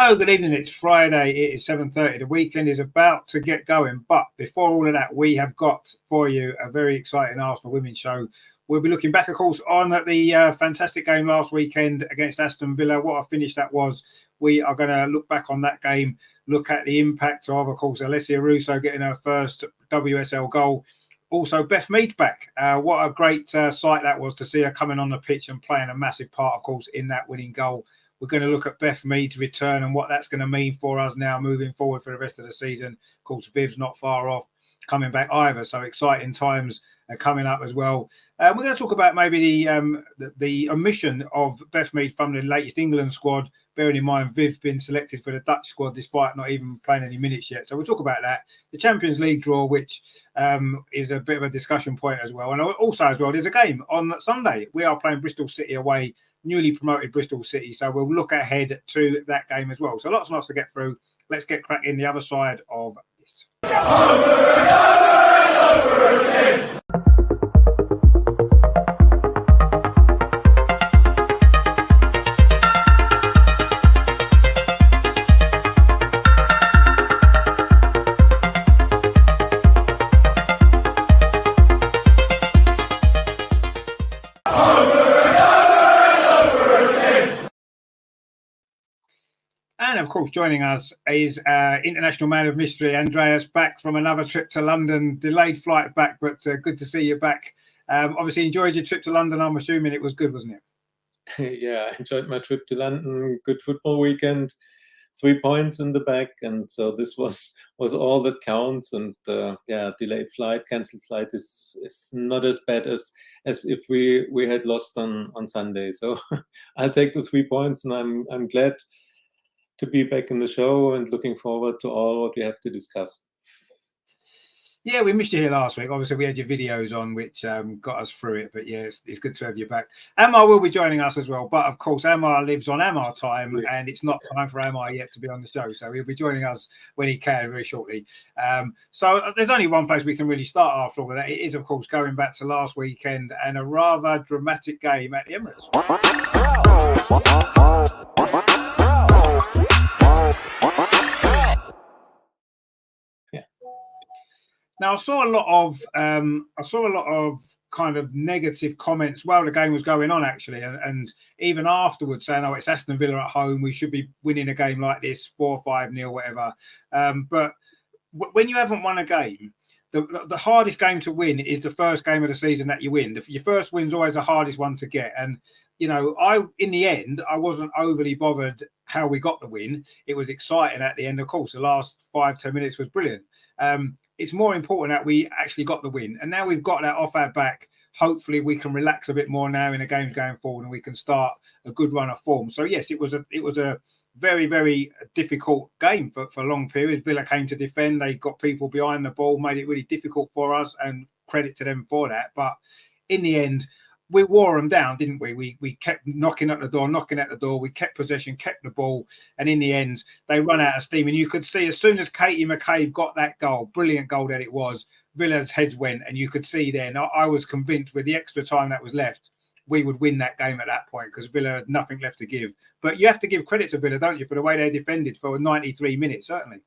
Hello, good evening. It's Friday. It is 7:30. The weekend is about to get going. But before all of that, we have got for you a very exciting Arsenal women's show. We'll be looking back, of course, on the fantastic game last weekend against Aston Villa. What a finish that was. We are going to look back on that game, look at the impact of course, Alessia Russo getting her first WSL goal. Also, Beth Mead back. What a great sight that was to see her coming on the pitch and playing a massive part, of course, in that winning goal. We're going to look at Beth Mead's return and what that's going to mean for us now moving forward for the rest of the season. Of course, Viv's not far off coming back either, so exciting times are coming up as well. We're going to talk about maybe the omission of Beth Mead from the latest England squad, bearing in mind Viv's been selected for the Dutch squad despite not even playing any minutes yet. So we'll talk about that. The Champions League draw, which is a bit of a discussion point as well. And also as well, there's a game on Sunday. We are playing Bristol City away, newly promoted Bristol City. So we'll look ahead to that game as well. So lots and lots to get through. Let's get cracking the other side of this. And of course, joining us is international man of mystery, Andreas, back from another trip to London. Delayed flight back, but good to see you back. Obviously, enjoyed your trip to London. I'm assuming it was good, wasn't it? Yeah, I enjoyed my trip to London. Good football weekend. 3 points in the bag, and so this was all that counts. And delayed flight, cancelled flight is not as bad as if we had lost on Sunday. So I'll take the 3 points, and I'm glad to be back in the show and looking forward to all what we have to discuss. Yeah, we missed you here last week. Obviously, we had your videos on, which got us through it. But yeah, it's good to have you back. Amar will be joining us as well. But of course, Amar lives on Amar time, and it's not time for Amar yet to be on the show. So he'll be joining us when he can very shortly. So there's only one place we can really start after all of that. It is, of course, going back to last weekend and a rather dramatic game at the Emirates. Now, I saw a lot of kind of negative comments while the game was going on, actually, and even afterwards saying, "Oh, it's Aston Villa at home. We should be winning a game like this, 4-5-0, whatever." But when you haven't won a game, the hardest game to win is the first game of the season that you win. Your first win's always the hardest one to get. And, you know, in the end, I wasn't overly bothered how we got the win. It was exciting at the end. Of course, the last 5-10 minutes was brilliant. It's more important that we actually got the win. And now we've got that off our back. Hopefully we can relax a bit more now in the games going forward and we can start a good run of form. So, yes, it was a very, very difficult game for long periods. Villa came to defend. They got people behind the ball, made it really difficult for us, and credit to them for that. But in the end, we wore them down, didn't we? We kept knocking at the door. We kept possession, kept the ball. And in the end, they run out of steam. And you could see as soon as Katie McCabe got that goal, brilliant goal that it was, Villa's heads went. And you could see then, I was convinced with the extra time that was left, we would win that game at that point because Villa had nothing left to give. But you have to give credit to Villa, don't you, for the way they defended for 93 minutes, certainly.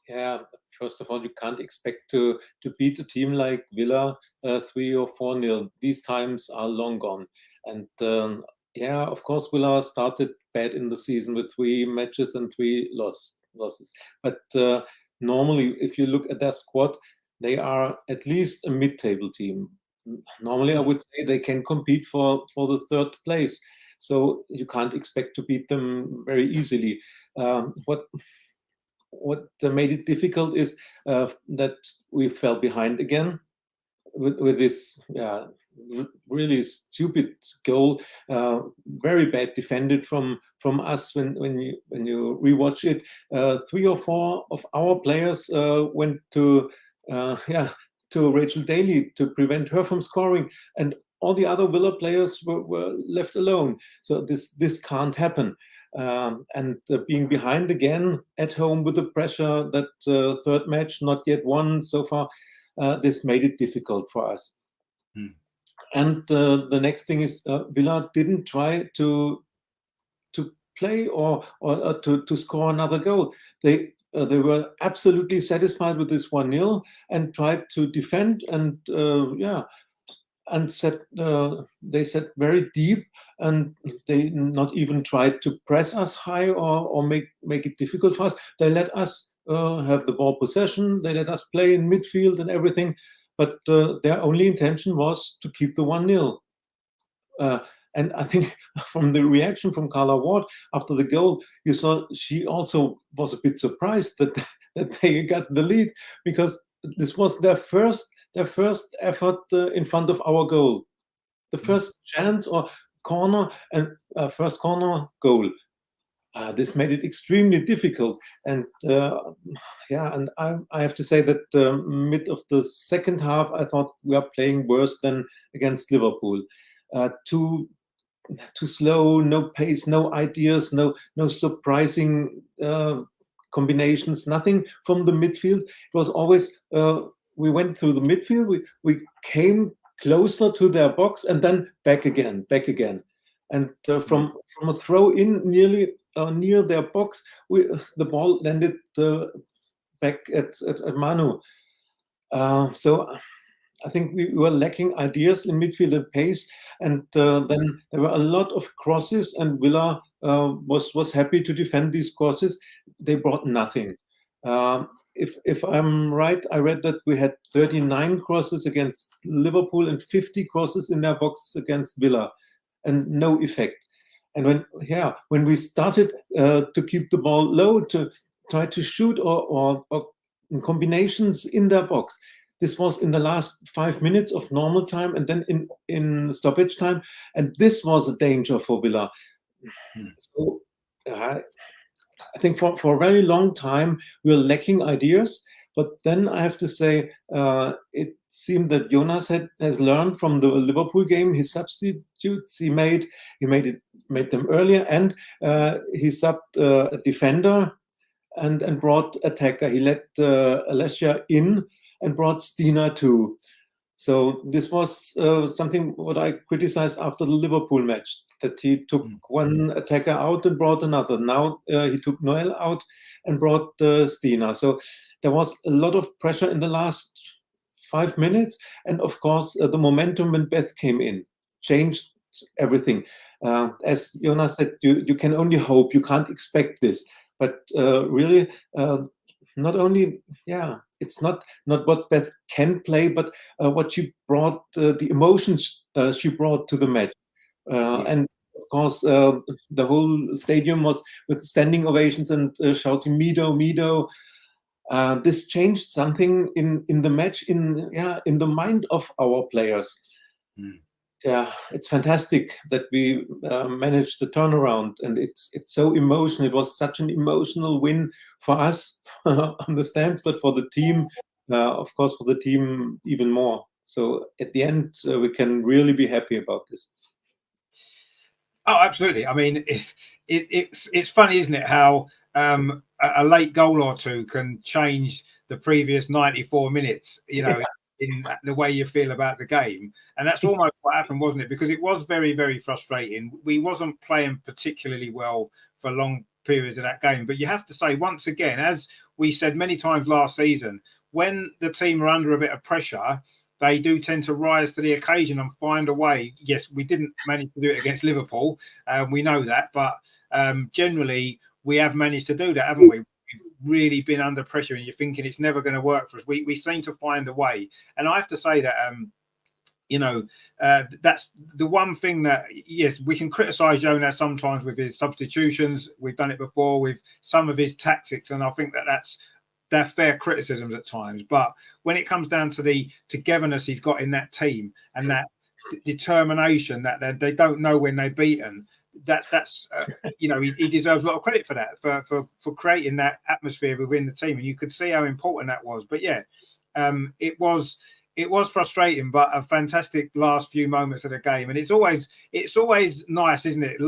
Yeah, first of all, you can't expect to beat a team like Villa 3 or 4-0. These times are long gone. And of course, Villa started bad in the season with 3 matches and 3 losses. But normally, if you look at their squad, they are at least a mid-table team. Normally, I would say they can compete for the 3rd place. So you can't expect to beat them very easily. What made it difficult is that we fell behind again with this really stupid goal, very bad defended from us. When you rewatch it, 3 or 4 of our players went to Rachel Daly to prevent her from scoring, and all the other Villa players were left alone. So this can't happen. And being behind again at home with the pressure that 3rd match not yet won so far, this made it difficult for us. And the next thing is Villa didn't try to play or to score another goal. They were absolutely satisfied with this 1-0 and tried to defend and and they sat very deep, and they not even tried to press us high or make it difficult for us. They let us have the ball possession. They let us play in midfield and everything, but their only intention was to keep the 1-0. And I think from the reaction from Carla Ward after the goal, you saw she also was a bit surprised that they got the lead, because this was their first effort in front of our goal, the first chance or corner, and first corner goal. This made it extremely difficult, and and I have to say that mid of the second half, I thought we are playing worse than against Liverpool. Too slow, no pace, no ideas, no surprising combinations, nothing from the midfield. It was always we went through the midfield, we came closer to their box and then back again, and from a throw in nearly near their box, the ball landed back at Manu. So I think we were lacking ideas in midfield and pace, and then there were a lot of crosses, and Villa was happy to defend these crosses. They brought nothing. If I'm right, I read that we had 39 crosses against Liverpool and 50 crosses in their box against Villa, and no effect. And when we started to keep the ball low, to try to shoot or in combinations in their box, this was in the last 5 minutes of normal time, and then in stoppage time, and this was a danger for Villa. So I think for a very long time we were lacking ideas. But then I have to say, it seemed that Jonas has learned from the Liverpool game. His substitutes he made them earlier, and he subbed a defender and brought attacker. He let Alessia in and brought Stina too. So this was something what I criticized after the Liverpool match, that he took one attacker out and brought another. Now he took Noel out and brought Stina. So there was a lot of pressure in the last 5 minutes. And of course, the momentum when Beth came in changed everything. As Jonas said, you can only hope, you can't expect this. But really, not only, it's not what Beth can play, but what she brought, the emotions she brought to the match. And of course, the whole stadium was with standing ovations and shouting Meado, Meado. This changed something in the match, in the mind of our players. Yeah, it's fantastic that we managed the turnaround, and it's so emotional. It was such an emotional win for us on the stands, but for the team, of course, for the team even more. So at the end, we can really be happy about this. Oh, absolutely. I mean, it's funny, isn't it, how a late goal or two can change the previous 94 minutes, in the way you feel about the game. And that's almost what happened, wasn't it? Because it was very, very frustrating. We wasn't playing particularly well for long periods of that game. But you have to say, once again, as we said many times last season, when the team are under a bit of pressure, they do tend to rise to the occasion and find a way. Yes, we didn't manage to do it against Liverpool. We know that. But generally, we have managed to do that, haven't we? Really been under pressure, and you're thinking it's never going to work for us. We seem to find a way, and I have to say that that's the one thing that, yes, we can criticize Jonas sometimes with his substitutions. We've done it before with some of his tactics, and I think they're fair criticisms at times. But when it comes down to the togetherness he's got in that team and that determination that they don't know when they're beaten, that's he deserves a lot of credit for that, for creating that atmosphere within the team, and you could see how important that was. But it was frustrating, but a fantastic last few moments of the game. And it's always nice, isn't it?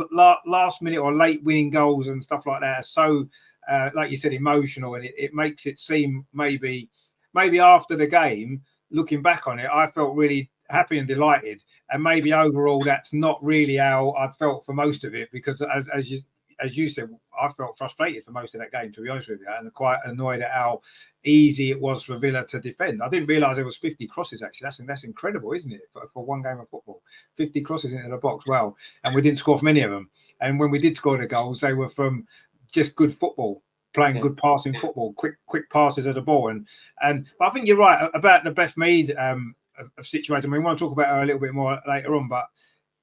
Last minute or late winning goals and stuff like that are so like you said, emotional, and it makes it seem maybe after the game, looking back on it, I felt really happy and delighted, and maybe overall that's not really how I felt for most of it, because as as you said, I felt frustrated for most of that game, to be honest with you, and quite annoyed at how easy it was for Villa to defend. I didn't realise there was 50 crosses, actually. That's incredible, isn't it, for one game of football? 50 crosses into the box. Well, and we didn't score from many of them. And when we did score the goals, they were from just good football, playing good passing football, quick passes of the ball. And I think you're right about the Beth Mead of situation. We want to talk about her a little bit more later on, but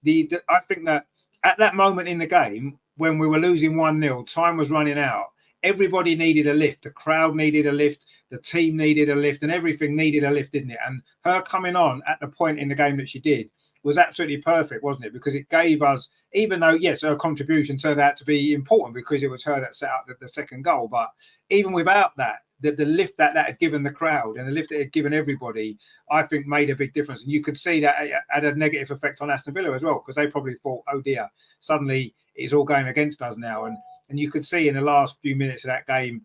I think that at that moment in the game, when we were losing 1-0, time was running out. Everybody needed a lift. The crowd needed a lift. The team needed a lift, and everything needed a lift, didn't it? And her coming on at the point in the game that she did was absolutely perfect, wasn't it? Because it gave us, even though, yes, her contribution turned out to be important because it was her that set up the second goal. But even without that, the lift that had given the crowd and the lift it had given everybody, I think made a big difference. And you could see that it had a negative effect on Aston Villa as well, because they probably thought, oh dear, suddenly it's all going against us now. And you could see in the last few minutes of that game,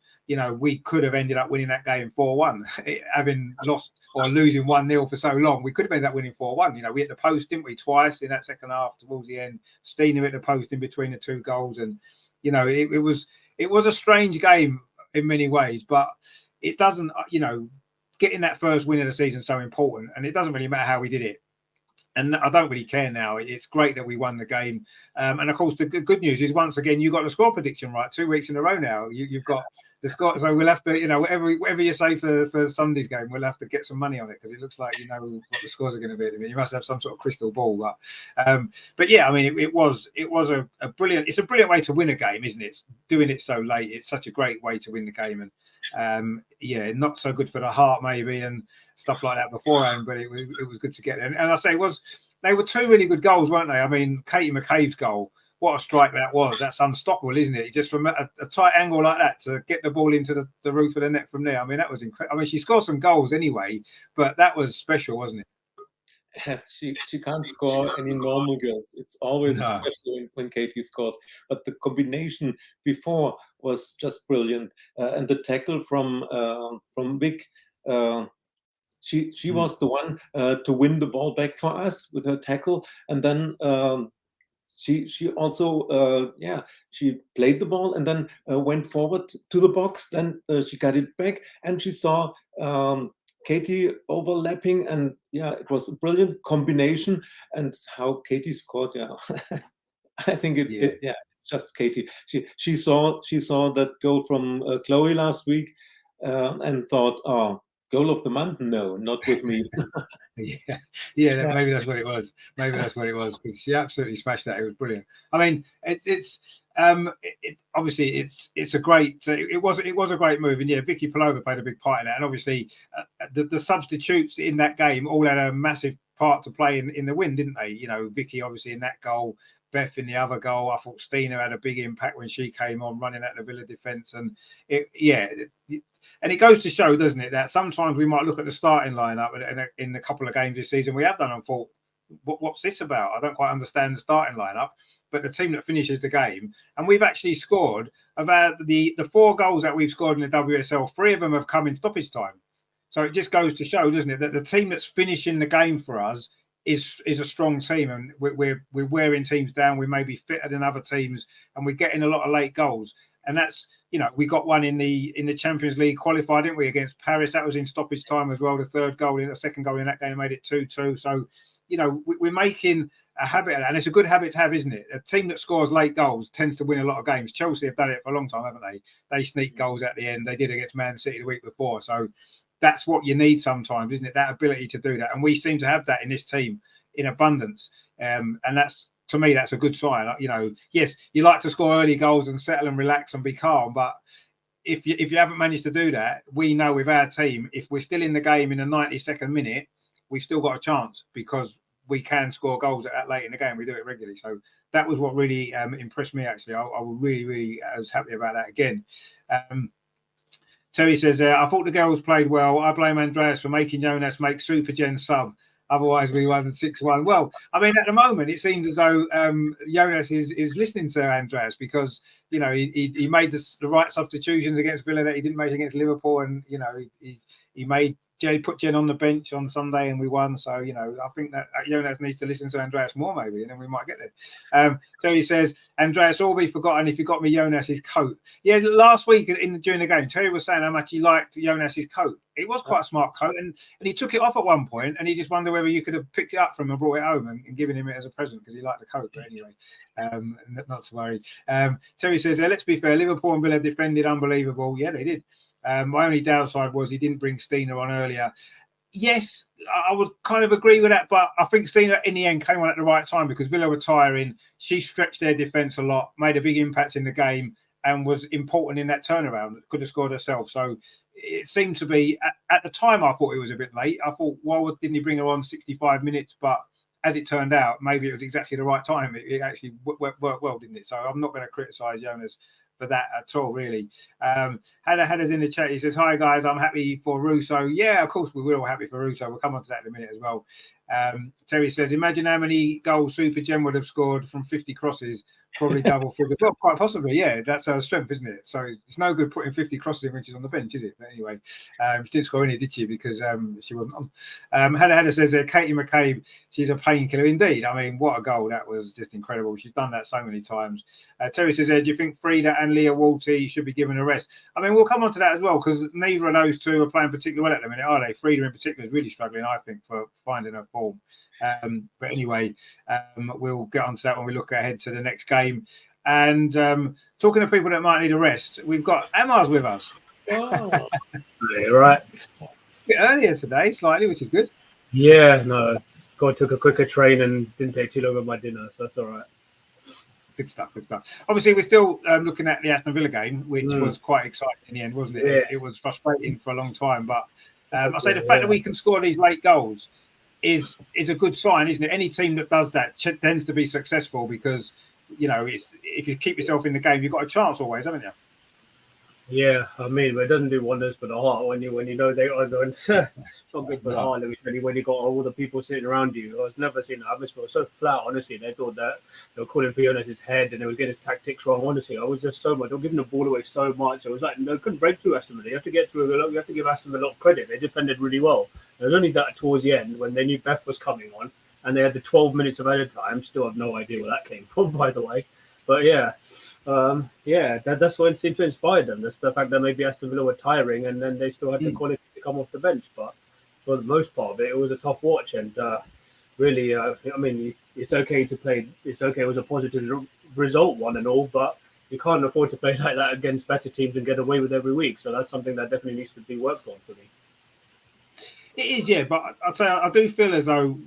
we could have ended up winning that game 4-1, having lost or losing 1-0 for so long. We could have ended up winning 4-1. We hit the post, didn't we, twice in that second half towards the end. Stina hit the post in between the two goals. And, it was a strange game in many ways, but it doesn't, getting that first win of the season is so important, and it doesn't really matter how we did it. And I don't really care now. It's great that we won the game. And of course, the good news is, once again, you got the score prediction right 2 weeks in a row now. You've got the score. So we'll have to, whatever you say for Sunday's game, we'll have to get some money on it, because it looks like what the scores are going to be. I mean, you must have some sort of crystal ball. But yeah, I mean, it was a brilliant. It's a brilliant way to win a game, isn't it? Doing it so late, it's such a great way to win the game. And not so good for the heart maybe and stuff like that beforehand, but it was good to get. And I say they were two really good goals, weren't they? I mean, Katie McCabe's goal, what a strike that was. That's unstoppable, isn't it? Just from a tight angle like that to get the ball into the roof of the net from there. I mean, that was incredible. I mean, she scored some goals anyway, but that was special, wasn't it? She can't score any normal goals. It's always special when Katie scores. But the combination before was just brilliant. And the tackle from Vic, she was the one to win the ball back for us with her tackle. And then she also she played the ball and then went forward to the box. Then she got it back, and she saw Katie overlapping, and it was a brilliant combination. And how Katie scored, I think it's just Katie. She saw that goal from Chloe last week and thought, oh, goal of the month? No, not with me. Maybe that's what it was. Because she absolutely smashed that. It was brilliant. I mean, it's obviously it's a great. It was a great move, and Vicky Pelova played a big part in that. And obviously, the substitutes in that game all had a massive part to play in the win, didn't they? Vicky obviously in that goal, Beth in the other goal. I thought Stina had a big impact when she came on running at the Villa defence, and and it goes to show, doesn't it, that sometimes we might look at the starting lineup in a couple of games this season we have done and thought, what's this about? I don't quite understand the starting lineup. But the team that finishes the game, and we've actually scored about the 4 goals that we've scored in the WSL, 3 of them have come in stoppage time. So it just goes to show, doesn't it, that the team that's finishing the game for us is a strong team, and we're wearing teams down. We may be fitter than other teams, and we're getting a lot of late goals. And that's, we got one in the Champions League qualifier, didn't we, against Paris? That was in stoppage time as well. The second goal in that game made it 2-2. So, we're making a habit of that, and it's a good habit to have, isn't it? A team that scores late goals tends to win a lot of games. Chelsea have done it for a long time, haven't they? They sneak goals at the end. They did against Man City the week before. So that's what you need sometimes, isn't it? That ability to do that. And we seem to have that in this team in abundance. And that's, to me, that's a good sign. Yes, you like to score early goals and settle and relax and be calm, but if you haven't managed to do that, we know with our team, if we're still in the game in the 92nd minute, we've still got a chance, because we can score goals at that late in the game. We do it regularly. So that was what really impressed me, actually. I was really was happy about that again. Terry says, I thought the girls played well. I blame Andreas for making Jonas make Super Gen sub. Otherwise, we won 6-1. Well, I mean, at the moment, it seems as though Jonas is listening to Andreas, because, he made the right substitutions against Villa that he didn't make against Liverpool. And, he made Jay put Jen on the bench on Sunday and we won. So, I think that Jonas needs to listen to Andreas more maybe, and then we might get there. Terry says, Andreas, all be forgotten if you got me Jonas's coat. Yeah, last week during the game, Terry was saying how much he liked Jonas's coat. It was quite a smart coat, and he took it off at one point, and he just wondered whether you could have picked it up from him and brought it home and given him it as a present because he liked the coat. But anyway, not to worry. Terry says, let's be fair, Liverpool and Villa defended unbelievable. Yeah, they did. My only downside was he didn't bring Stina on earlier. Yes, I would kind of agree with that, but I think Stina in the end came on at the right time because Villa were tiring. She stretched their defence a lot, made a big impact in the game, and was important in that turnaround. Could have scored herself. So it seemed to be, at the time, I thought it was a bit late. I thought, why didn't he bring her on 65 minutes? But as it turned out, maybe it was exactly the right time. It actually worked well, didn't it? So I'm not going to criticise Jonas for that at all, really. Hadder's in the chat. He says, hi, guys. I'm happy for Russo. Yeah, of course, we're all happy for Russo. We'll come on to that in a minute as well. Terry says, imagine how many goals Super Gem would have scored from 50 crosses, probably double figures. Well, quite possibly, yeah. That's her strength, isn't it? So it's no good putting 50 crosses in when she's on the bench, is it? But anyway, she didn't score any, did she? Because she wasn't on. Hadder says, Katie McCabe, she's a painkiller indeed. I mean, what a goal. That was just incredible. She's done that so many times. Terry says, do you think Frida and Leah Walty should be given a rest? I mean, we'll come on to that as well, because neither of those two are playing particularly well at the minute, are they? Frida in particular is really struggling, I think, for finding her form. But anyway, we'll get onto that when we look ahead to the next game. And talking to people that might need a rest, we've got Amar's with us. Oh, yeah, right. A bit earlier today, slightly, which is good. Yeah, no. God took a quicker train and didn't take too long on my dinner, so that's all right. Good stuff, good stuff. Obviously, we're still looking at the Aston Villa game, which was quite exciting in the end, wasn't it? Yeah. It was frustrating for a long time, but I say the fact that we can score these late goals is a good sign, isn't it? Any team that does that tends to be successful because, if you keep yourself in the game, you've got a chance always, haven't you? Yeah, I mean, it doesn't do wonders for the heart when you know they are going. It's not good for the heart, let me tell you, when you got all the people sitting around you. I've never seen the atmosphere. It was so flat, honestly. They thought that they were calling for Jonas's head and they were getting his tactics wrong. Honestly, I was just so much. They were giving the ball away so much. It was like, no, couldn't break through Aston Villa. You have to get through. You have to give Aston Villa a lot of credit. They defended really well. It was only that towards the end when they knew Beth was coming on and they had the 12 minutes of added time. Still have no idea where that came from, by the way. But yeah. That's what seemed to inspire them. That's the fact that maybe Aston Villa were tiring and then they still had the quality to come off the bench. But for the most part of it was a tough watch. And really, I mean, it's okay to play. It's okay. It was a positive result, one and all. But you can't afford to play like that against better teams and get away with every week. So that's something that definitely needs to be worked on for me. It is, yeah. But I'd say I do feel as though,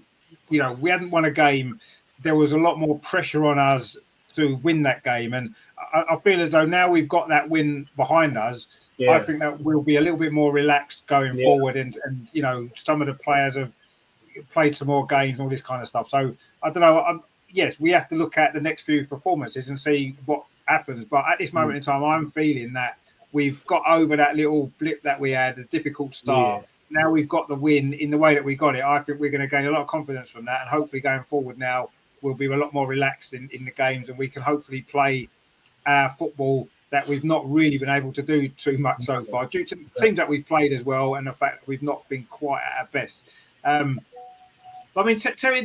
we hadn't won a game. There was a lot more pressure on us to win that game, and I feel as though now we've got that win behind us. Yeah. I think that we'll be a little bit more relaxed going forward, and some of the players have played some more games and all this kind of stuff. So I don't know. Yes, we have to look at the next few performances and see what happens. But at this moment in time, I'm feeling that we've got over that little blip that we had, a difficult start. Yeah. Now we've got the win in the way that we got it. I think we're going to gain a lot of confidence from that, and hopefully going forward now we'll be a lot more relaxed in the games, and we can hopefully play our football that we've not really been able to do too much so far due to the teams that we've played as well, and the fact that we've not been quite at our best. But I mean, Terry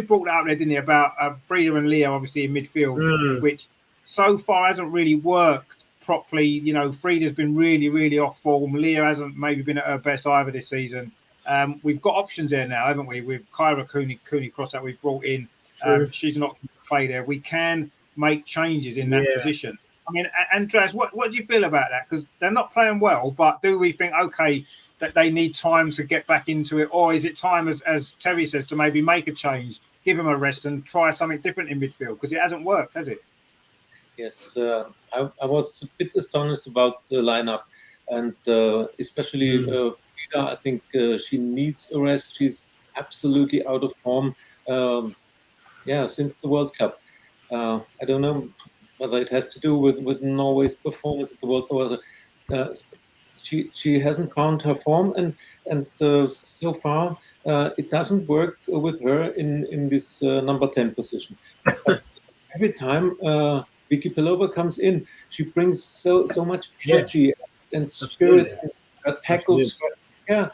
brought that up there, didn't he, about Frida and Leo obviously in midfield, which so far hasn't really worked properly. Frida's been really, really off form. Leo hasn't maybe been at her best either this season. We've got options there now, haven't we? With Kyra Cooney Cross that we've brought in. She's an option to play there. We can make changes in that position. I mean, Andreas, what do you feel about that? Because they're not playing well, but do we think, okay, that they need time to get back into it? Or is it time, as Terry says, to maybe make a change, give them a rest and try something different in midfield? Because it hasn't worked, has it? Yes, I was a bit astonished about the lineup. And especially Frida, I think she needs a rest. She's absolutely out of form. Since the World Cup. I don't know whether it has to do with Norway's performance at the World Cup. She hasn't found her form, and so far it doesn't work with her in this number 10 position. But every time Vicky Pelova comes in, she brings so much energy and spirit and tackles yeah,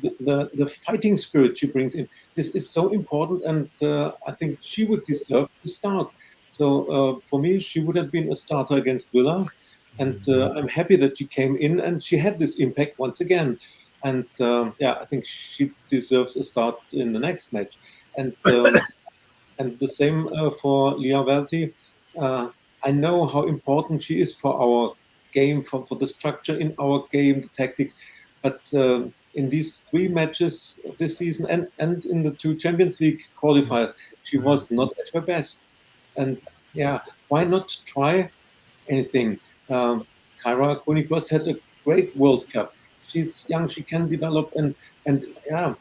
the fighting spirit she brings in. This is so important, and I think she would deserve to start. So for me, she would have been a starter against Villa, and I'm happy that she came in and she had this impact once again. And yeah, I think she deserves a start in the next match. And the same for Leah Welty. Uh, I know how important she is for our game, for the structure in our game, the tactics. But in these 3 matches of this season and in the 2 Champions League qualifiers, she was not at her best. And yeah, why not try anything? Kyra Koenig-Ross had a great World Cup. She's young, she can develop, and yeah,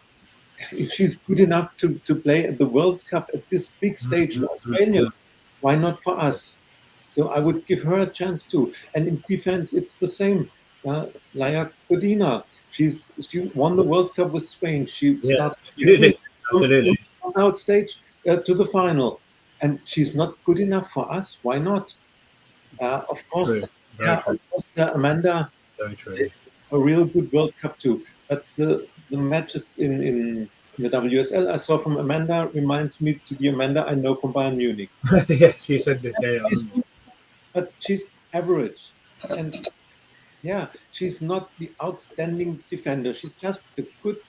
if she's good enough to play at the World Cup at this big stage for Australia, why not for us? So I would give her a chance too. And in defense, it's the same. Laia Codina, she won the World Cup with Spain. She Yeah, started absolutely, from absolutely. the knockout stage to the final, and she's not good enough for us. Why not? Of True, course, very yeah, true, of course, Amanda, very true. a real good World Cup too. But the matches in the WSL I saw from Amanda reminds me to the Amanda I know from Bayern Munich. Yes, you said this. Yeah, yeah. She's good, but she's average. And yeah, she's not the outstanding defender. She's just a good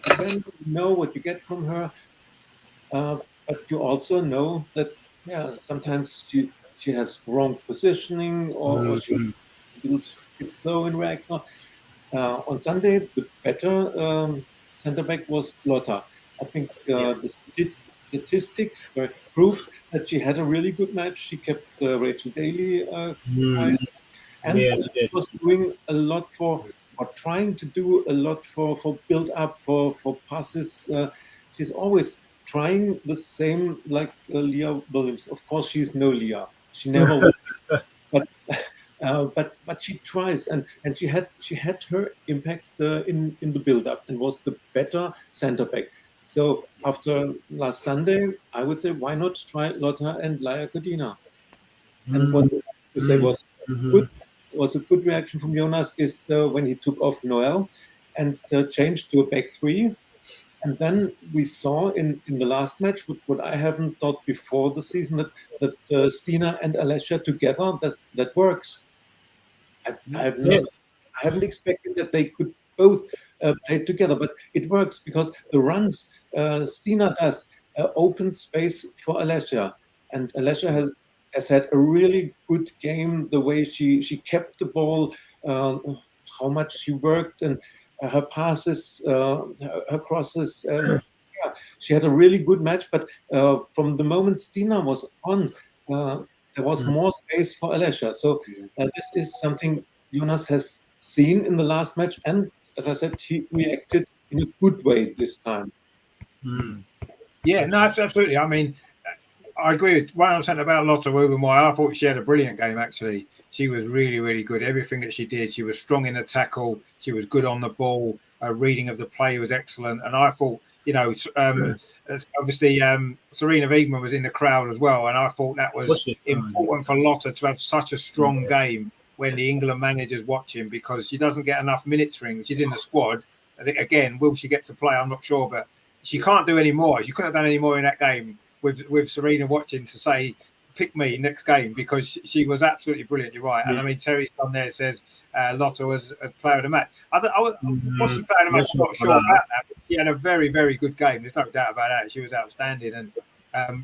defender. You know what you get from her. Uh, but you also know that, yeah, sometimes she has wrong positioning or she Mm, feels a bit slow in reaction. On Sunday, the better center back was Lotta. I think the statistics proved that she had a really good match. She kept Rachel Daly quiet, and yeah, she did. was doing a lot or trying to do a lot for build up for passes. She's always trying the same like Leah Williams. Of course, she's no Leah. She never will. But but she tries, and she had her impact in the build up and was the better center back. So after last Sunday, I would say why not try Lotta and Laia Codina? And what Mm, I have to say mm, good was a good reaction from Jonas is when he took off Noel and changed to a back 3. And then we saw in the last match what I haven't thought before the season that Stina and Alessia together that works. I have yeah, not, I haven't expected that they could both play together, but it works because the runs Stina does open space for Alessia, and Alessia has had a really good game. The way she kept the ball, how much she worked, and her passes, her crosses. Yeah, she had a really good match. But from the moment Stina was on, there was more space for Alessia. So this is something Jonas has seen in the last match, and as I said, he reacted in a good way this time. Yeah, no, absolutely. I mean, I agree with 100% about Lotta Rubenmeyer. I thought she had a brilliant game, actually. She was really, really good. Everything that she did, she was strong in the tackle. She was good on the ball. Her reading of the play was excellent. And I thought, obviously Serena Wiegman was in the crowd as well. And I thought that was what's it? important for Lotta to have such a strong game when the England manager's watching, because she doesn't get enough minutes for England. She's in the squad. I think, again, will she get to play? I'm not sure, but she can't do any more. She couldn't have done any more in that game with Serena watching to say, pick me next game, because she was absolutely brilliant. You're right. And I mean, Terry's on there says Lotta was a player of the match. Was she player of the match? I'm not sure about that. But she had a very, very good game. There's no doubt about that. She was outstanding and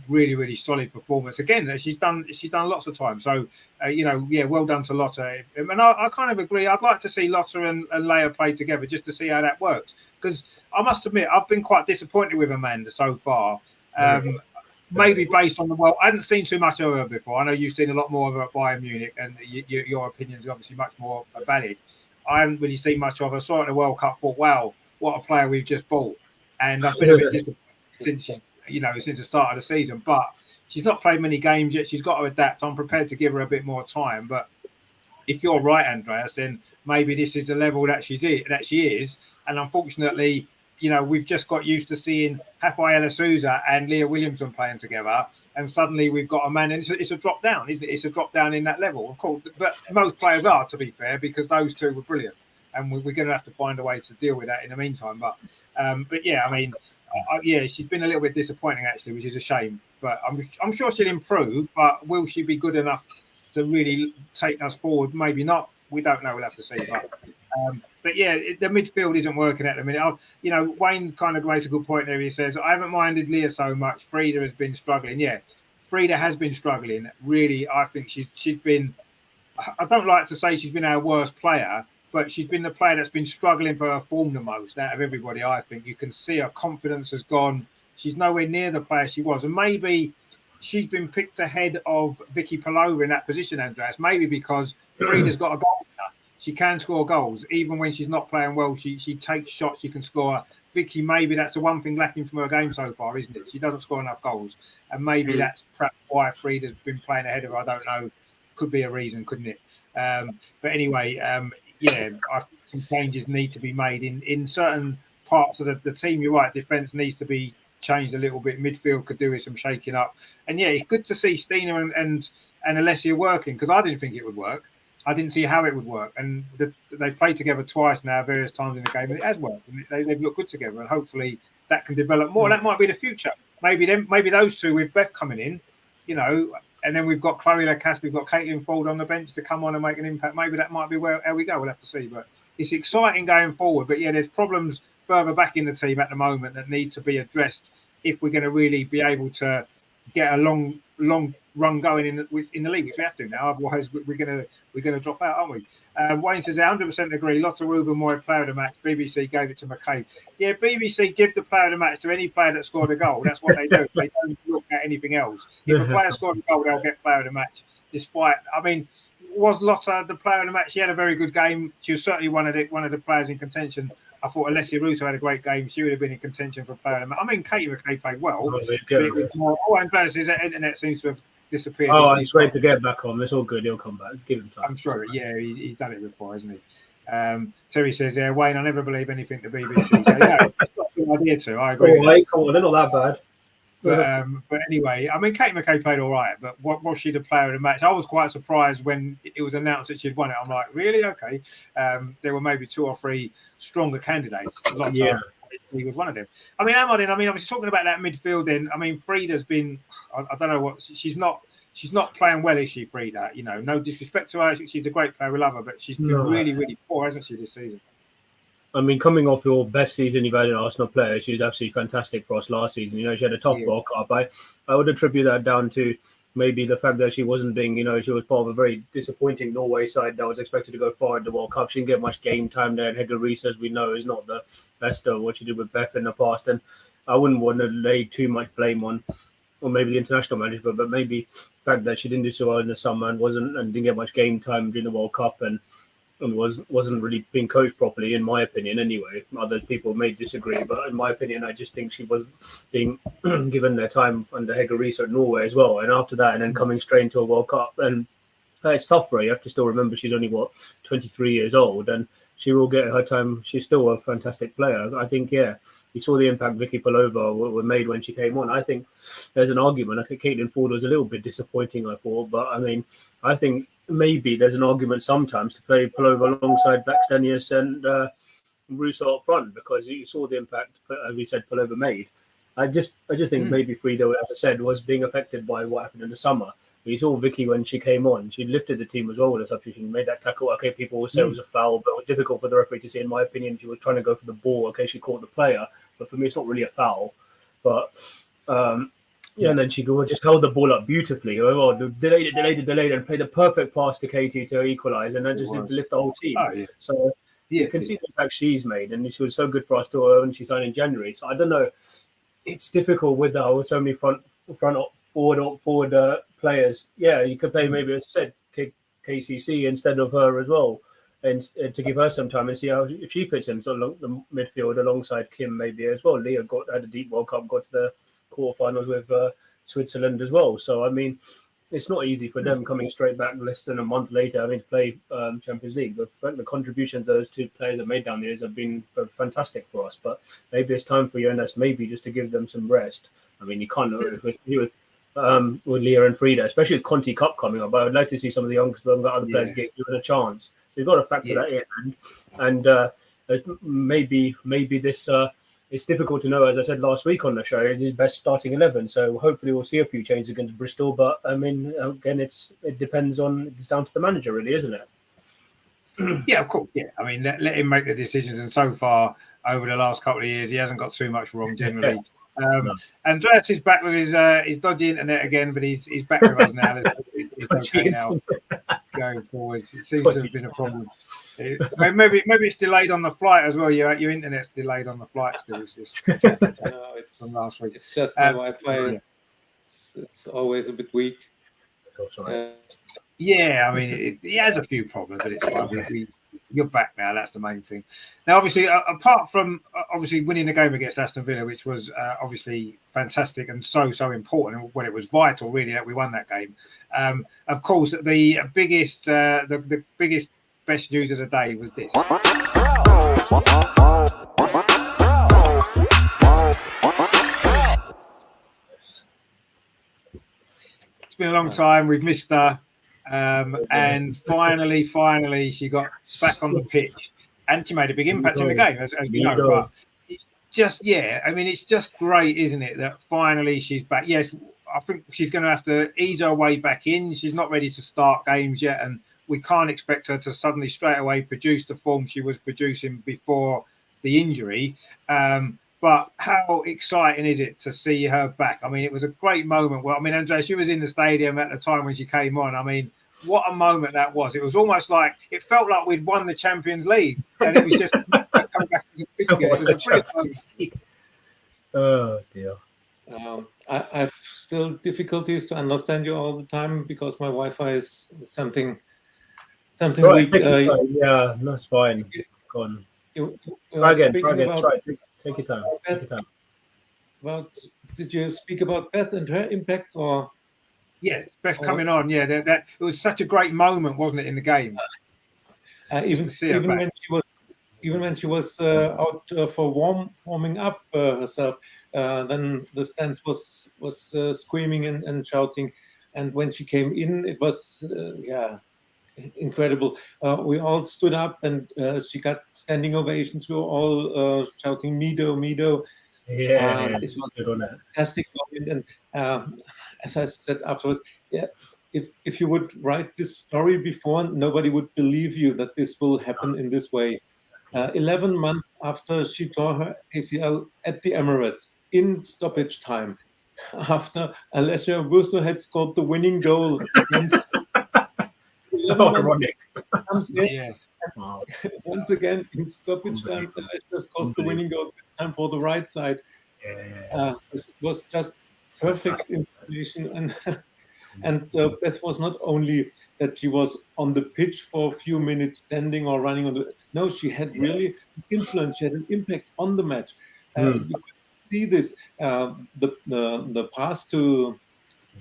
really, really solid performance. Again, she's done lots of times. So, well done to Lotta. And I kind of agree. I'd like to see Lotta and Leia play together just to see how that works. Because I must admit, I've been quite disappointed with Amanda so far. Maybe based on I hadn't seen too much of her before. I know you've seen a lot more of her at Bayern Munich, and your opinion is obviously much more valid. I haven't really seen much of her. Saw it at the World Cup, thought, wow, what a player we've just bought. And I've been a bit disappointed since the start of the season. But she's not played many games yet. She's got to adapt. I'm prepared to give her a bit more time. But if you're right, Andreas, then maybe this is the level that she is. And unfortunately, we've just got used to seeing Rafaela Souza and Leah Williamson playing together, and suddenly we've got a man, and it's a drop down, isn't it? It's a drop down in that level, of course. But most players are, to be fair, because those two were brilliant. and we're going to have to find a way to deal with that in the meantime. But yeah, I mean, yeah, she's been a little bit disappointing actually, which is a shame. But I'm sure she'll improve. But will she be good enough to really take us forward? Maybe not. We don't know. We'll have to see. But yeah, the midfield isn't working at the minute. You know, Wayne kind of makes a good point there. He says, I haven't minded Leah so much. Frida has been struggling. Yeah, Frida has been struggling. Really, I think she's been, I don't like to say she's been our worst player, but she's been the player that's been struggling for her form the most out of everybody, I think. You can see her confidence has gone. She's nowhere near the player she was. And maybe she's been picked ahead of Vicky Palova in that position, Andreas. Maybe because Frida's got a goal. She can score goals. Even when she's not playing well, she takes shots, she can score. Vicky, maybe that's the one thing lacking from her game so far, isn't it? She doesn't score enough goals. And maybe that's perhaps why Frida's been playing ahead of her. I don't know. Could be a reason, couldn't it? But anyway, yeah, I think some changes need to be made in certain parts of the team. You're right, defence needs to be changed a little bit. Midfield could do with some shaking up. And yeah, it's good to see Stina and Alessia working, because I didn't think it would work. I didn't see how it would work. And they've played together twice now, various times in the game, and it has worked. And they've looked good together, and hopefully that can develop more. That might be the future. Maybe those two with Beth coming in, you know, and then we've got Chloe Lacasse, we've got Caitlin Ford on the bench to come on and make an impact. Maybe that might be where we go. We'll have to see. But it's exciting going forward. But yeah, there's problems further back in the team at the moment that need to be addressed if we're going to really be able to get a long run going in the league, which we have to now. Otherwise, we're going to drop out, aren't we? Wayne says, 100% agree. Lotta Rubenmoy, player of the match. BBC gave it to McCabe. Yeah, BBC give the player of the match to any player that scored a goal. That's what they do. They don't look at anything else. If a player scored a goal, they'll get player of the match. Despite, I mean, was Lotta the player of the match? She had a very good game. She was certainly one of the players in contention. I thought Alessia Russo had a great game. She would have been in contention for player of the match. I mean, Katie McCabe played well. I'm glad his internet seems to have disappeared. Oh, he's ready to get back on. It's all good. He'll come back. Give him time. I'm sure. Yeah, he's done it before, hasn't he? Terry says, "Yeah, Wayne, I never believe anything the BBC." So yeah, it's not a good idea to. I agree. Come on, they're not that bad. But anyway, I mean, Kate McCabe played all right, but what was she the player of the match? I was quite surprised when it was announced that she'd won it. I'm like, really? Okay. There were maybe two or three stronger candidates. Yeah. He was one of them. I mean, Amardin, I was talking about that midfield then. I mean, Frida's been, I don't know what, she's not playing well, is she, Frida? You know, no disrespect to her. She's a great player. We love her, but she's been really, really poor, hasn't she, this season? I mean, coming off your best season you've had in Arsenal player, she was absolutely fantastic for us last season. You know, she had a tough World Cup. I would attribute that down to maybe the fact that she wasn't being, you know, she was part of a very disappointing Norway side that was expected to go far in the World Cup. She didn't get much game time there. And Hege Riis, as we know, is not the best of what she did with Beth in the past. And I wouldn't want to lay too much blame on, or maybe the international management, but maybe the fact that she didn't do so well in the summer and didn't get much game time during the World Cup and wasn't really being coached properly, in my opinion. Anyway, other people may disagree, but in my opinion, I just think she was being given their time under Hege Riis at Norway as well. And after that, and then coming straight into a World Cup, and it's tough for her. You have to still remember she's only 23 years old, and she will get her time. She's still a fantastic player. I think, you saw the impact Vicky Palova were made when she came on. I think there's an argument. I think Caitlin Ford was a little bit disappointing, I thought, but I mean, I think maybe there's an argument sometimes to play Palova alongside Blackstenius and Russo up front, because you saw the impact, as we said, Palova made. I just think maybe Frida, as I said, was being affected by what happened in the summer. You saw Vicky when she came on, she lifted the team as well with a substitution, made that tackle. Okay, people will say it was a foul, but it was difficult for the referee to see. In my opinion, she was trying to go for the ball. Okay, she caught the player, but for me, it's not really a foul. But and then she just held the ball up beautifully. Delayed it, and played a perfect pass to Katie to equalise, and then just lift the whole team. So you can see the impact she's made, and she was so good for us to her when she signed in January. So I don't know. It's difficult with so many forward players. Yeah, you could play maybe, as I said, KCC instead of her as well, and to give her some time and see if she fits in the midfield alongside Kim maybe as well. Leah had a deep World Cup, got to the quarterfinals with Switzerland as well. So I mean, it's not easy for them coming straight back less than a month later having to play Champions League. The contributions those two players have made down the years have been fantastic for us. But maybe it's time for Jonas maybe just to give them some rest. I mean, you can't with Leah and Frida, especially with Conti Cup coming up. But I would like to see some of the other players get given a chance. you've got to factor that in, and maybe this. It's difficult to know, as I said last week on the show, it is best starting 11. So hopefully we'll see a few changes against Bristol. But I mean, again, it's down to the manager, really, isn't it? Yeah, of course. Yeah, I mean, let him make the decisions. And so far, over the last couple of years, he hasn't got too much wrong generally. No. Andreas is back with his dodgy internet again, but he's back with us now. He's okay now going forward. It seems to have been a problem. Maybe it's delayed on the flight as well. Your internet's delayed on the flight still. It's just from last week. It's just my Wi-Fi. It's always a bit weak. Yeah, I mean, he has a few problems, but it's fine. You're back now. That's the main thing. Now, obviously, apart from winning the game against Aston Villa, which was obviously fantastic and so important, when it was vital, really, that we won that game. Of course, the biggest, best news of the day was this. It's been a long time. We've missed her. And finally, she got back on the pitch, and she made a big impact in the game, as you know. But it's just, I mean, it's just great, isn't it, that finally she's back? Yes, I think she's going to have to ease her way back in. She's not ready to start games yet, and we can't expect her to suddenly straight away produce the form she was producing before the injury. But how exciting is it to see her back? I mean, it was a great moment. Well, I mean, Andreas, she was in the stadium at the time when she came on. I mean, what a moment that was. It was almost like, it felt like we'd won the Champions League. And it was just coming back to the pitch again. It was a brilliant moment. Oh, dear. I've still difficulties to understand you all the time because my Wi-Fi is something weak. Yeah, that's fine. Go on. Try again. Take your time. Well, did you speak about Beth and her impact, or? Yes, Beth coming on. Yeah, that it was such a great moment, wasn't it, in the game? Even when she was out for warming up herself, then the stands was screaming and shouting, and when she came in, it was incredible. We all stood up, and she got standing ovations. We were all shouting "Meado, Meado." It was a fantastic moment. And as I said afterwards, if you would write this story before, nobody would believe you that this will happen in this way. 11 months after she tore her ACL at the Emirates in stoppage time, after Alessia Wurso had scored the winning goal against ironic. Once again in stoppage time, Alessia scores the winning goal, this time for the right side. This was just perfect installation, and Beth was not only that she was on the pitch for a few minutes standing or running on the. No, she had really influence. She had an impact on the match. You could see this. The pass to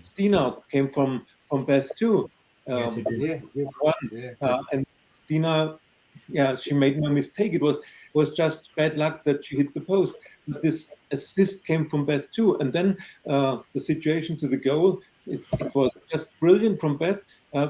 Stina came from Beth too. Yes, it did. And Stina, she made no mistake. It was just bad luck that she hit the post. But this assist came from Beth too. And then the situation to the goal, it was just brilliant from Beth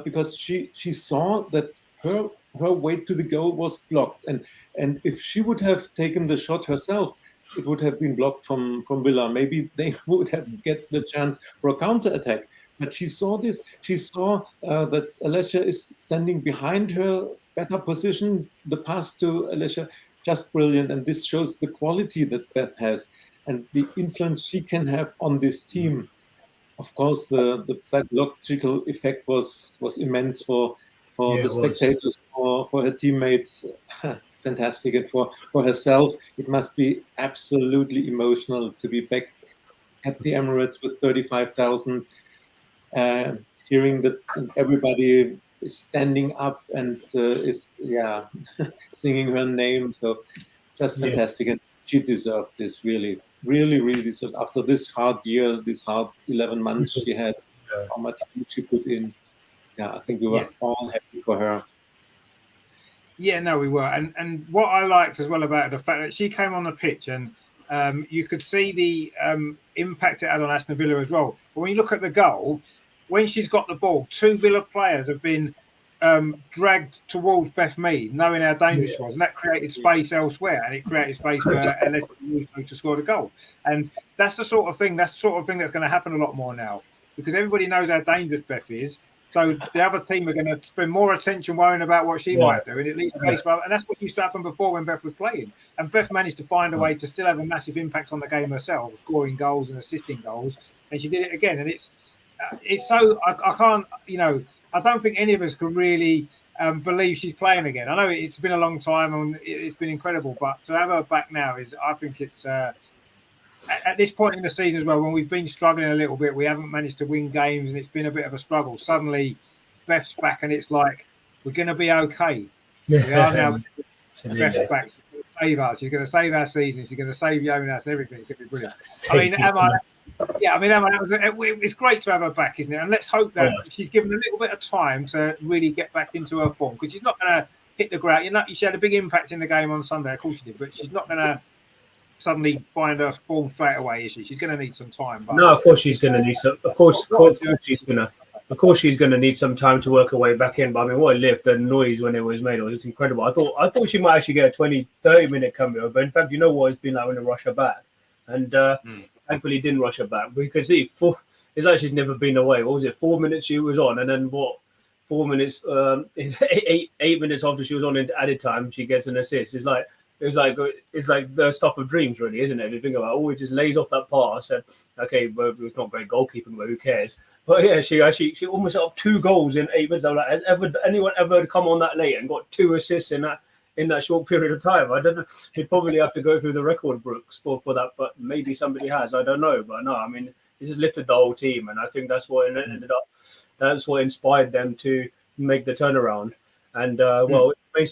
because she saw that her way to the goal was blocked. And if she would have taken the shot herself, it would have been blocked from Villa. Maybe they would have get the chance for a counter attack. But she saw this. She saw that Alessia is standing behind her, better position. The pass to Alessia, just brilliant. And this shows the quality that Beth has and the influence she can have on this team. Of course, the psychological effect was immense for the spectators, for her teammates. Fantastic. And for herself, it must be absolutely emotional to be back at the Emirates with 35,000. Hearing that everybody is standing up and is singing her name, so just fantastic. And she deserved this, really deserved. After this hard year, this hard 11 months she had, how much she put in. I think we were all happy for her. Yeah, no, we were. And what I liked as well about the fact that she came on the pitch and you could see the impact it had on Aston Villa as well. But when you look at the goal, when she's got the ball, two Villa players have been dragged towards Beth Mead, knowing how dangerous she was, and that created space elsewhere, and it created space for Alessia to score the goal. And that's the sort of thing. That's going to happen a lot more now, because everybody knows how dangerous Beth is. So the other team are going to spend more attention worrying about what she might do, and it leaves space for. And that's what used to happen before when Beth was playing. And Beth managed to find a way to still have a massive impact on the game herself, scoring goals and assisting goals. And she did it again. And it's so I can't, I don't think any of us can really believe she's playing again. I know it's been a long time and it's been incredible, but to have her back now I think it's at this point in the season as well, when we've been struggling a little bit, we haven't managed to win games and it's been a bit of a struggle. Suddenly, Beth's back and it's like, we're going to be okay. We are now. Beth's back. She's going to save us. She's going to save our season. She's going to save Jonas and everything. It's going to be brilliant. It's great to have her back, isn't it? And let's hope that she's given a little bit of time to really get back into her form, because she's not going to hit the ground. She had a big impact in the game on Sunday, of course she did, but she's not going to suddenly find her form straight away, is she? She's going to need some time. But... No, of course she's going to need some. Of course she's going to need some time to work her way back in. But I mean, what a lift! The noise when it was made, it was incredible. I thought she might actually get a 20-30 minute cameo, but in fact, you know what it's been like when they rush her back, and thankfully didn't rush her back. We could see it's like she's never been away. What was it? 4 minutes she was on, and then 4 minutes, 8 minutes after she was on in added time, she gets an assist. It's like the stuff of dreams, really, isn't it? If you think about it, it just lays off that pass. And okay, but it was not great goalkeeping, but who cares? But yeah, she almost set up 2 goals in 8 minutes. I'm like, has anyone ever come on that late and got 2 assists in that short period of time? I don't know. He'd probably have to go through the record books for that, but maybe somebody has. I don't know. But no, I mean, it just lifted the whole team, and I think that's what it ended up. That's what inspired them to make the turnaround. And it remains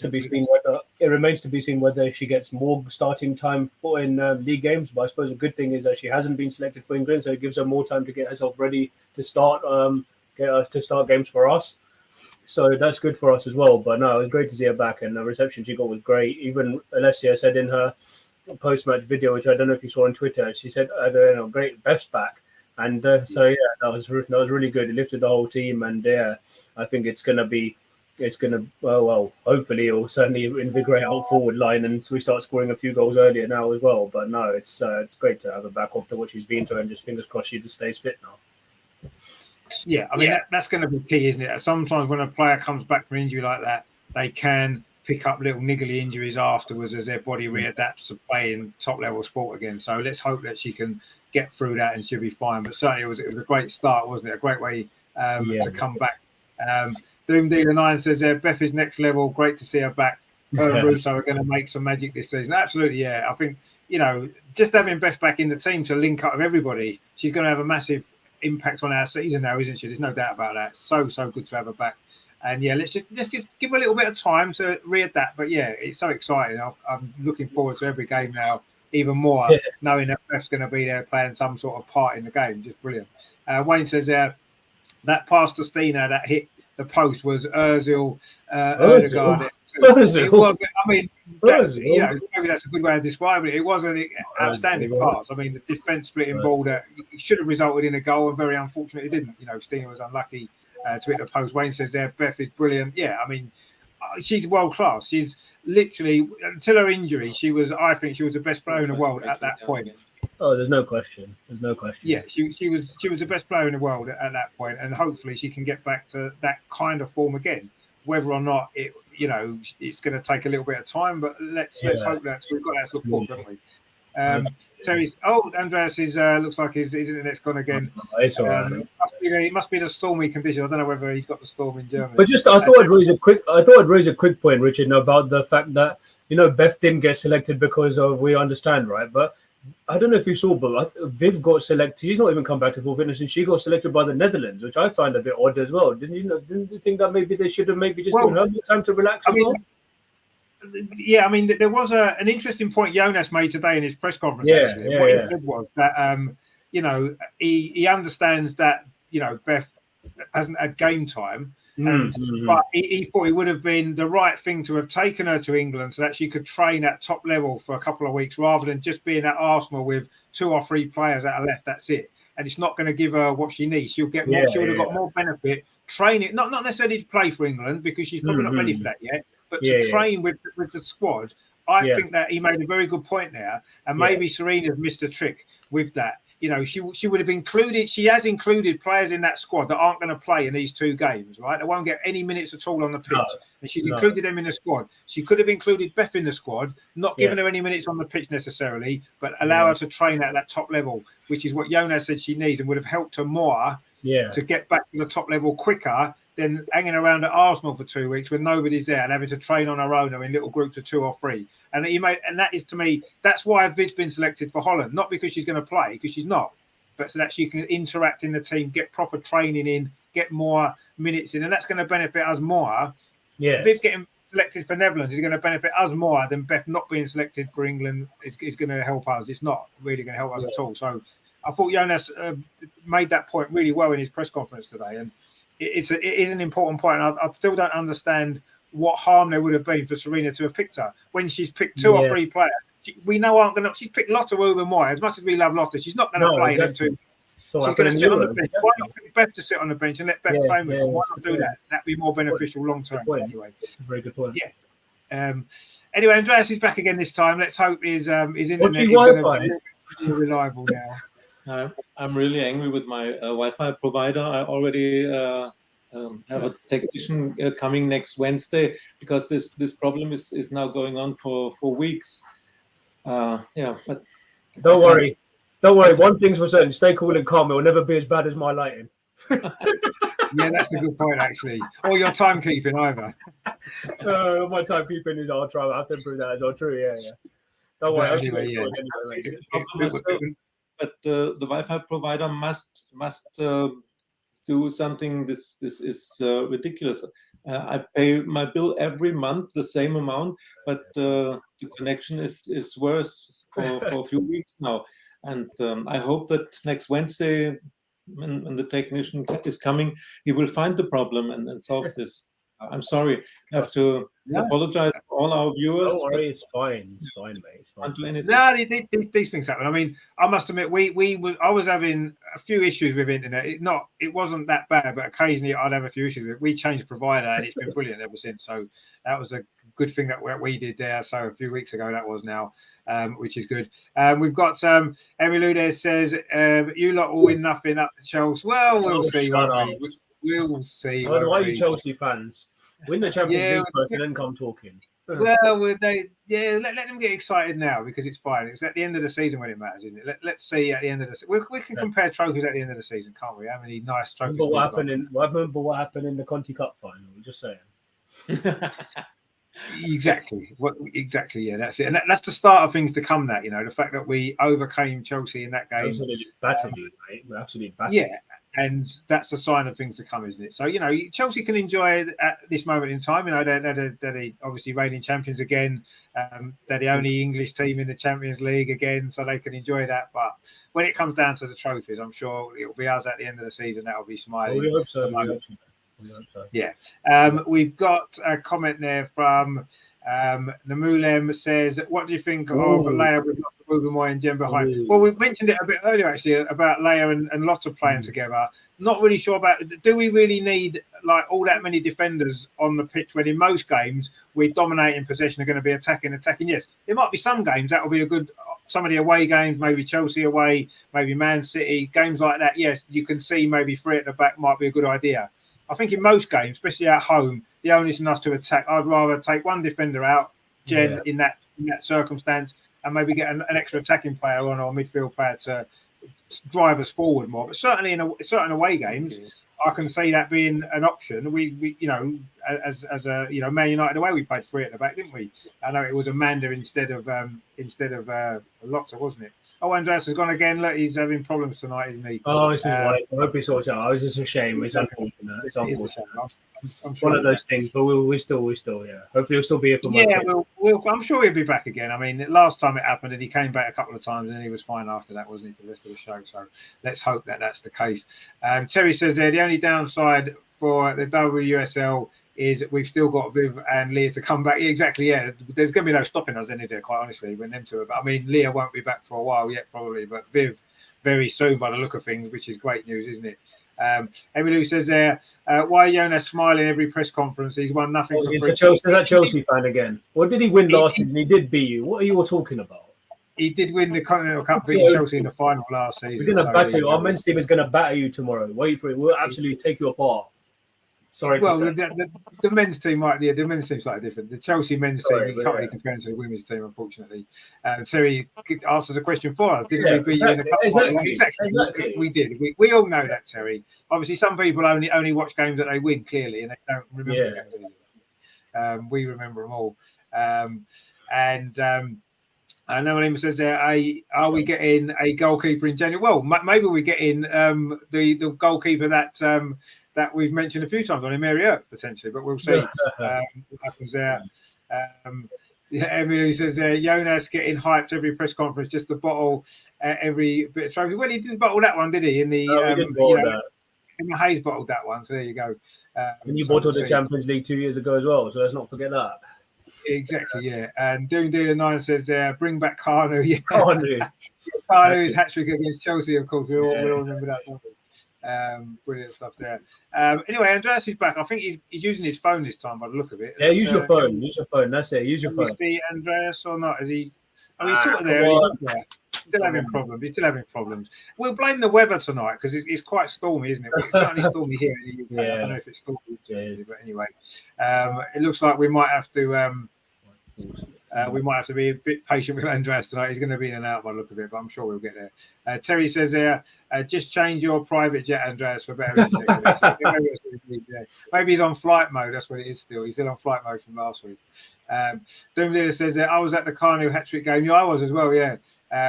to be seen whether she gets more starting time in league games. But I suppose a good thing is that she hasn't been selected for England, so it gives her more time to get herself ready to start games for us. So that's good for us as well. But no, it was great to see her back, and the reception she got was great. Even Alessia said in her post-match video, which I don't know if you saw on Twitter, she said, "Great, Beth's back." And that was really good. It lifted the whole team, and I think hopefully it will certainly invigorate our forward line, and we start scoring a few goals earlier now as well. But no, it's great to have her back after what she's been through, and just fingers crossed she just stays fit now. Yeah, I mean, that's going to be key, isn't it? Sometimes when a player comes back from injury like that, they can pick up little niggly injuries afterwards as their body readapts to playing top-level sport again. So let's hope that she can get through that and she'll be fine. But certainly it was a great start, wasn't it? A great way to come back. Doom Dealer 9 says Beth is next level. Great to see her back. Her and Russo are going to make some magic this season. Absolutely, yeah. I think, just having Beth back in the team to link up with everybody, she's going to have a massive impact on our season now, isn't she? There's no doubt about that. So good to have her back. And yeah, let's just give her a little bit of time to readapt. But yeah, it's so exciting. I'm looking forward to every game now, even more, knowing that Beth's going to be there playing some sort of part in the game. Just brilliant. Wayne says that pass to Stina that hit the post was Ozil. It was. I mean, maybe that's a good way of describing it. It was an outstanding pass. I mean, the defence splitting ball that should have resulted in a goal, and very unfortunate it didn't. Stina was unlucky to hit the post. Wayne says Beth is brilliant. Yeah, I mean, she's world class. She's literally, until her injury, I think she was the best player in the world at that point. Oh, there's no question. Yeah, she was the best player in the world at that point, and hopefully she can get back to that kind of form again. Whether or not it's going to take a little bit of time, but let's hope that we've got that to look forward, haven't we? Terry's Andreas is looks like his internet's gone again. It's all right. It must be the stormy condition. I don't know whether he's got the storm in Germany. But I thought I'd raise a quick point, Richard, about the fact that Beth didn't get selected because of, we understand, right? But I don't know if you saw, but Viv got selected. She's not even come back to full fitness, and she got selected by the Netherlands, which I find a bit odd as well. Didn't you think that maybe they should have given her more time to relax as well? Yeah, I mean, there was an interesting point Jonas made today in his press conference. He said was that he understands that Beth hasn't had game time. But he thought it would have been the right thing to have taken her to England so that she could train at top level for a couple of weeks rather than just being at Arsenal with 2 or 3 players at her left. That's it. And it's not going to give her what she needs. She'll get more. She would have got more benefit training, not necessarily to play for England because she's probably not ready for that yet, but to train with the squad. I think that he made a very good point there, and maybe Serena's missed a trick with that. You know, she would have included. She has included players in that squad that aren't going to play in these 2 games, right? They won't get any minutes at all on the pitch, and she's included them in the squad. She could have included Beth in the squad, not giving her any minutes on the pitch necessarily, but allow her to train at that top level, which is what Jonas said she needs, and would have helped her more to get back to the top level quicker than hanging around at Arsenal for 2 weeks when nobody's there and having to train on her own or in little groups of 2 or 3. And that is, to me, that's why Viv's been selected for Holland, not because she's going to play, because she's not, but so that she can interact in the team, get proper training in, get more minutes in, and that's going to benefit us more. Viv getting selected for Netherlands is going to benefit us more than Beth not being selected for England is going to help us. It's not really going to help us at all. So I thought Jonas made that point really well in his press conference today, and it is an important point. And I still don't understand what harm there would have been for Serena to have picked her when she's picked 2 or 3 players. We know aren't going to. She's picked Lotte Ruben Moy. As much as we love Lotte, she's not going to play them 2. So she's going to sit on the bench. Why not pick Beth to sit on the bench and let Beth train with her? Why not do that? That'd be more beneficial long term. Anyway, very good point. Yeah. Anyway, Andreas is back again this time. Let's hope his internet is going to be reliable now. I'm really angry with my Wi-Fi provider. I already have a technician coming next Wednesday because this problem is now going on for weeks. But don't worry. One thing's for certain: stay cool and calm. It will never be as bad as my lighting. Yeah, that's a good point, actually. Or your timekeeping, either. My timekeeping is I'll try. I have to prove that as well. True, yeah. Don't worry. Anyway, but the Wi-Fi provider must do something. This is ridiculous. I pay my bill every month the same amount, but the connection is worse for a few weeks now. And I hope that next Wednesday, when the technician is coming, he will find the problem and solve this. I'm sorry. I have to apologize to all our viewers. Don't worry, it's fine. It's fine, mate. It's fine. Can't do anything. No, these things happen. I mean, I must admit, I was having a few issues with internet. It wasn't that bad, but occasionally I'd have a few issues with it. We changed provider, and it's been brilliant ever since. So that was a good thing that we did there. So a few weeks ago, that was now, which is good. We've got Emily there says, you lot all win nothing up to Chelsea. Well, we'll see. We'll see. Why are you Chelsea fans? Win the Champions League first and then come talking. Well, let them get excited now because it's fine. It's at the end of the season when it matters, isn't it? Let's see at the end of the season. We can compare trophies at the end of the season, can't we? How many nice trophies? Remember what happened in the Conti Cup final? I'm just saying. Exactly. Yeah, that's it. And that's the start of things to come. That, the fact that we overcame Chelsea in that game. Absolutely battered you, mate. We're absolutely battered. Yeah. And that's a sign of things to come, isn't it? So, Chelsea can enjoy at this moment in time. They're obviously reigning champions again. They're the only English team in the Champions League again, so they can enjoy that. But when it comes down to the trophies, I'm sure it'll be us at the end of the season that'll be smiling. We hope so. Yeah. We've got a comment there from Namulem says, what do you think of Leia with Ruben Moy and Jen behind? Well, we mentioned it a bit earlier actually about Leia and Lotte playing together. Not really sure about, do we really need like all that many defenders on the pitch when in most games we're dominating possession, are going to be attacking? Yes, there might be some games that will be a good, some of the away games, maybe Chelsea away, maybe Man City, games like that. Yes, you can see maybe 3 at the back might be a good idea. I think in most games, especially at home, the onus on us to attack. I'd rather take one defender out, Jen, in that circumstance, and maybe get an extra attacking player on or a midfield player to drive us forward more. But certainly in certain away games, I can see that being an option. We as a Man United away, we played 3 at the back, didn't we? I know it was Amanda instead of Lotte, wasn't it? Oh, Andreas has gone again. Look, he's having problems tonight, isn't he? Oh, it's I hope he sorts out. It's just a shame. It's unfortunate. It's unfortunate. I'm sure one of those things, but we still, yeah. Hopefully, he'll still be here for Monday. Yeah, I'm sure he'll be back again. I mean, last time it happened, and he came back a couple of times, and he was fine after that, wasn't he, for the rest of the show? So let's hope that that's the case. Terry says there, the only downside for the WSL is we've still got Viv and Leah to come back. Yeah, exactly, yeah. There's going to be no stopping us, is there, quite honestly, when them two are back. I mean, Leah won't be back for a while yet, probably, but Viv very soon by the look of things, which is great news, isn't it? Emily says there, why Jonas smiling every press conference? He's won nothing for He's free. a Chelsea fan again. What did he win last season? He did beat you. What are you all talking about? He did win the Continental Cup, beating Chelsea in the final last season. We're going to batter you. Our men's team is going to batter you tomorrow. Wait for it. We'll absolutely take you apart. Sorry well, to say. the men's team the men's team's slightly different. The Chelsea men's team, you can't really compare it to the women's team, unfortunately. Terry answers a question for us. Didn't we beat you in the cup? Exactly. We did. We all know that, Terry. Obviously, some people only watch games that they win, clearly, and they don't remember games. We remember them all. I know what says there. Are we getting a goalkeeper in January? Well, maybe we're getting the goalkeeper that we've mentioned a few times on Meado, potentially, but we'll see what happens there. Emily says Jonas getting hyped every press conference just to bottle every bit of trophy. Well, he didn't bottle that one, did he? In the Emma Hayes bottled that one, so there you go. And you bottled the Champions League 2 years ago as well, so let's not forget that. Exactly, yeah. And Doom Dealer 9 says bring back Carno. Yeah. Carno's hat trick against Chelsea, of course. We all remember that, don't we? Brilliant stuff there. Anyway, Andreas is back. I think he's using his phone this time by the look of it. Yeah, use your phone. Use your phone. That's it. Use your phone. See Andreas or not? Is he? I mean, he's sort of there. He's still having problems. We'll blame the weather tonight because it's quite stormy, isn't it? It's certainly stormy here in the UK. I don't know if it's stormy in Germany, but anyway, it looks like we might have to. We might have to be a bit patient with Andreas tonight. He's going to be in and out by the look of it, but I'm sure we'll get there. Terry says just change your private jet, Andreas, for better internet. Maybe he's on flight mode. That's what it is still. He's still on flight mode from last week. Doom Leader says I was at the Carno hat-trick game. Yeah, I was as well, yeah.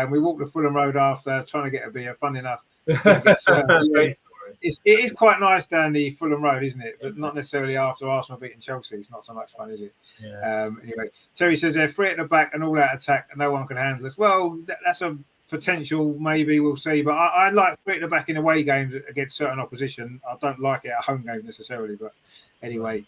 We walked the Fulham Road after, trying to get a beer. Fun enough. It is quite nice down the Fulham Road, isn't it? But not necessarily after Arsenal beating Chelsea. It's not so much fun, is it? Yeah. Anyway, Terry says they're free at the back and all out attack, and no one can handle us. Well, that's a potential. Maybe we'll see. But I like free at the back in away games against certain opposition. I don't like it at home games necessarily. But anyway,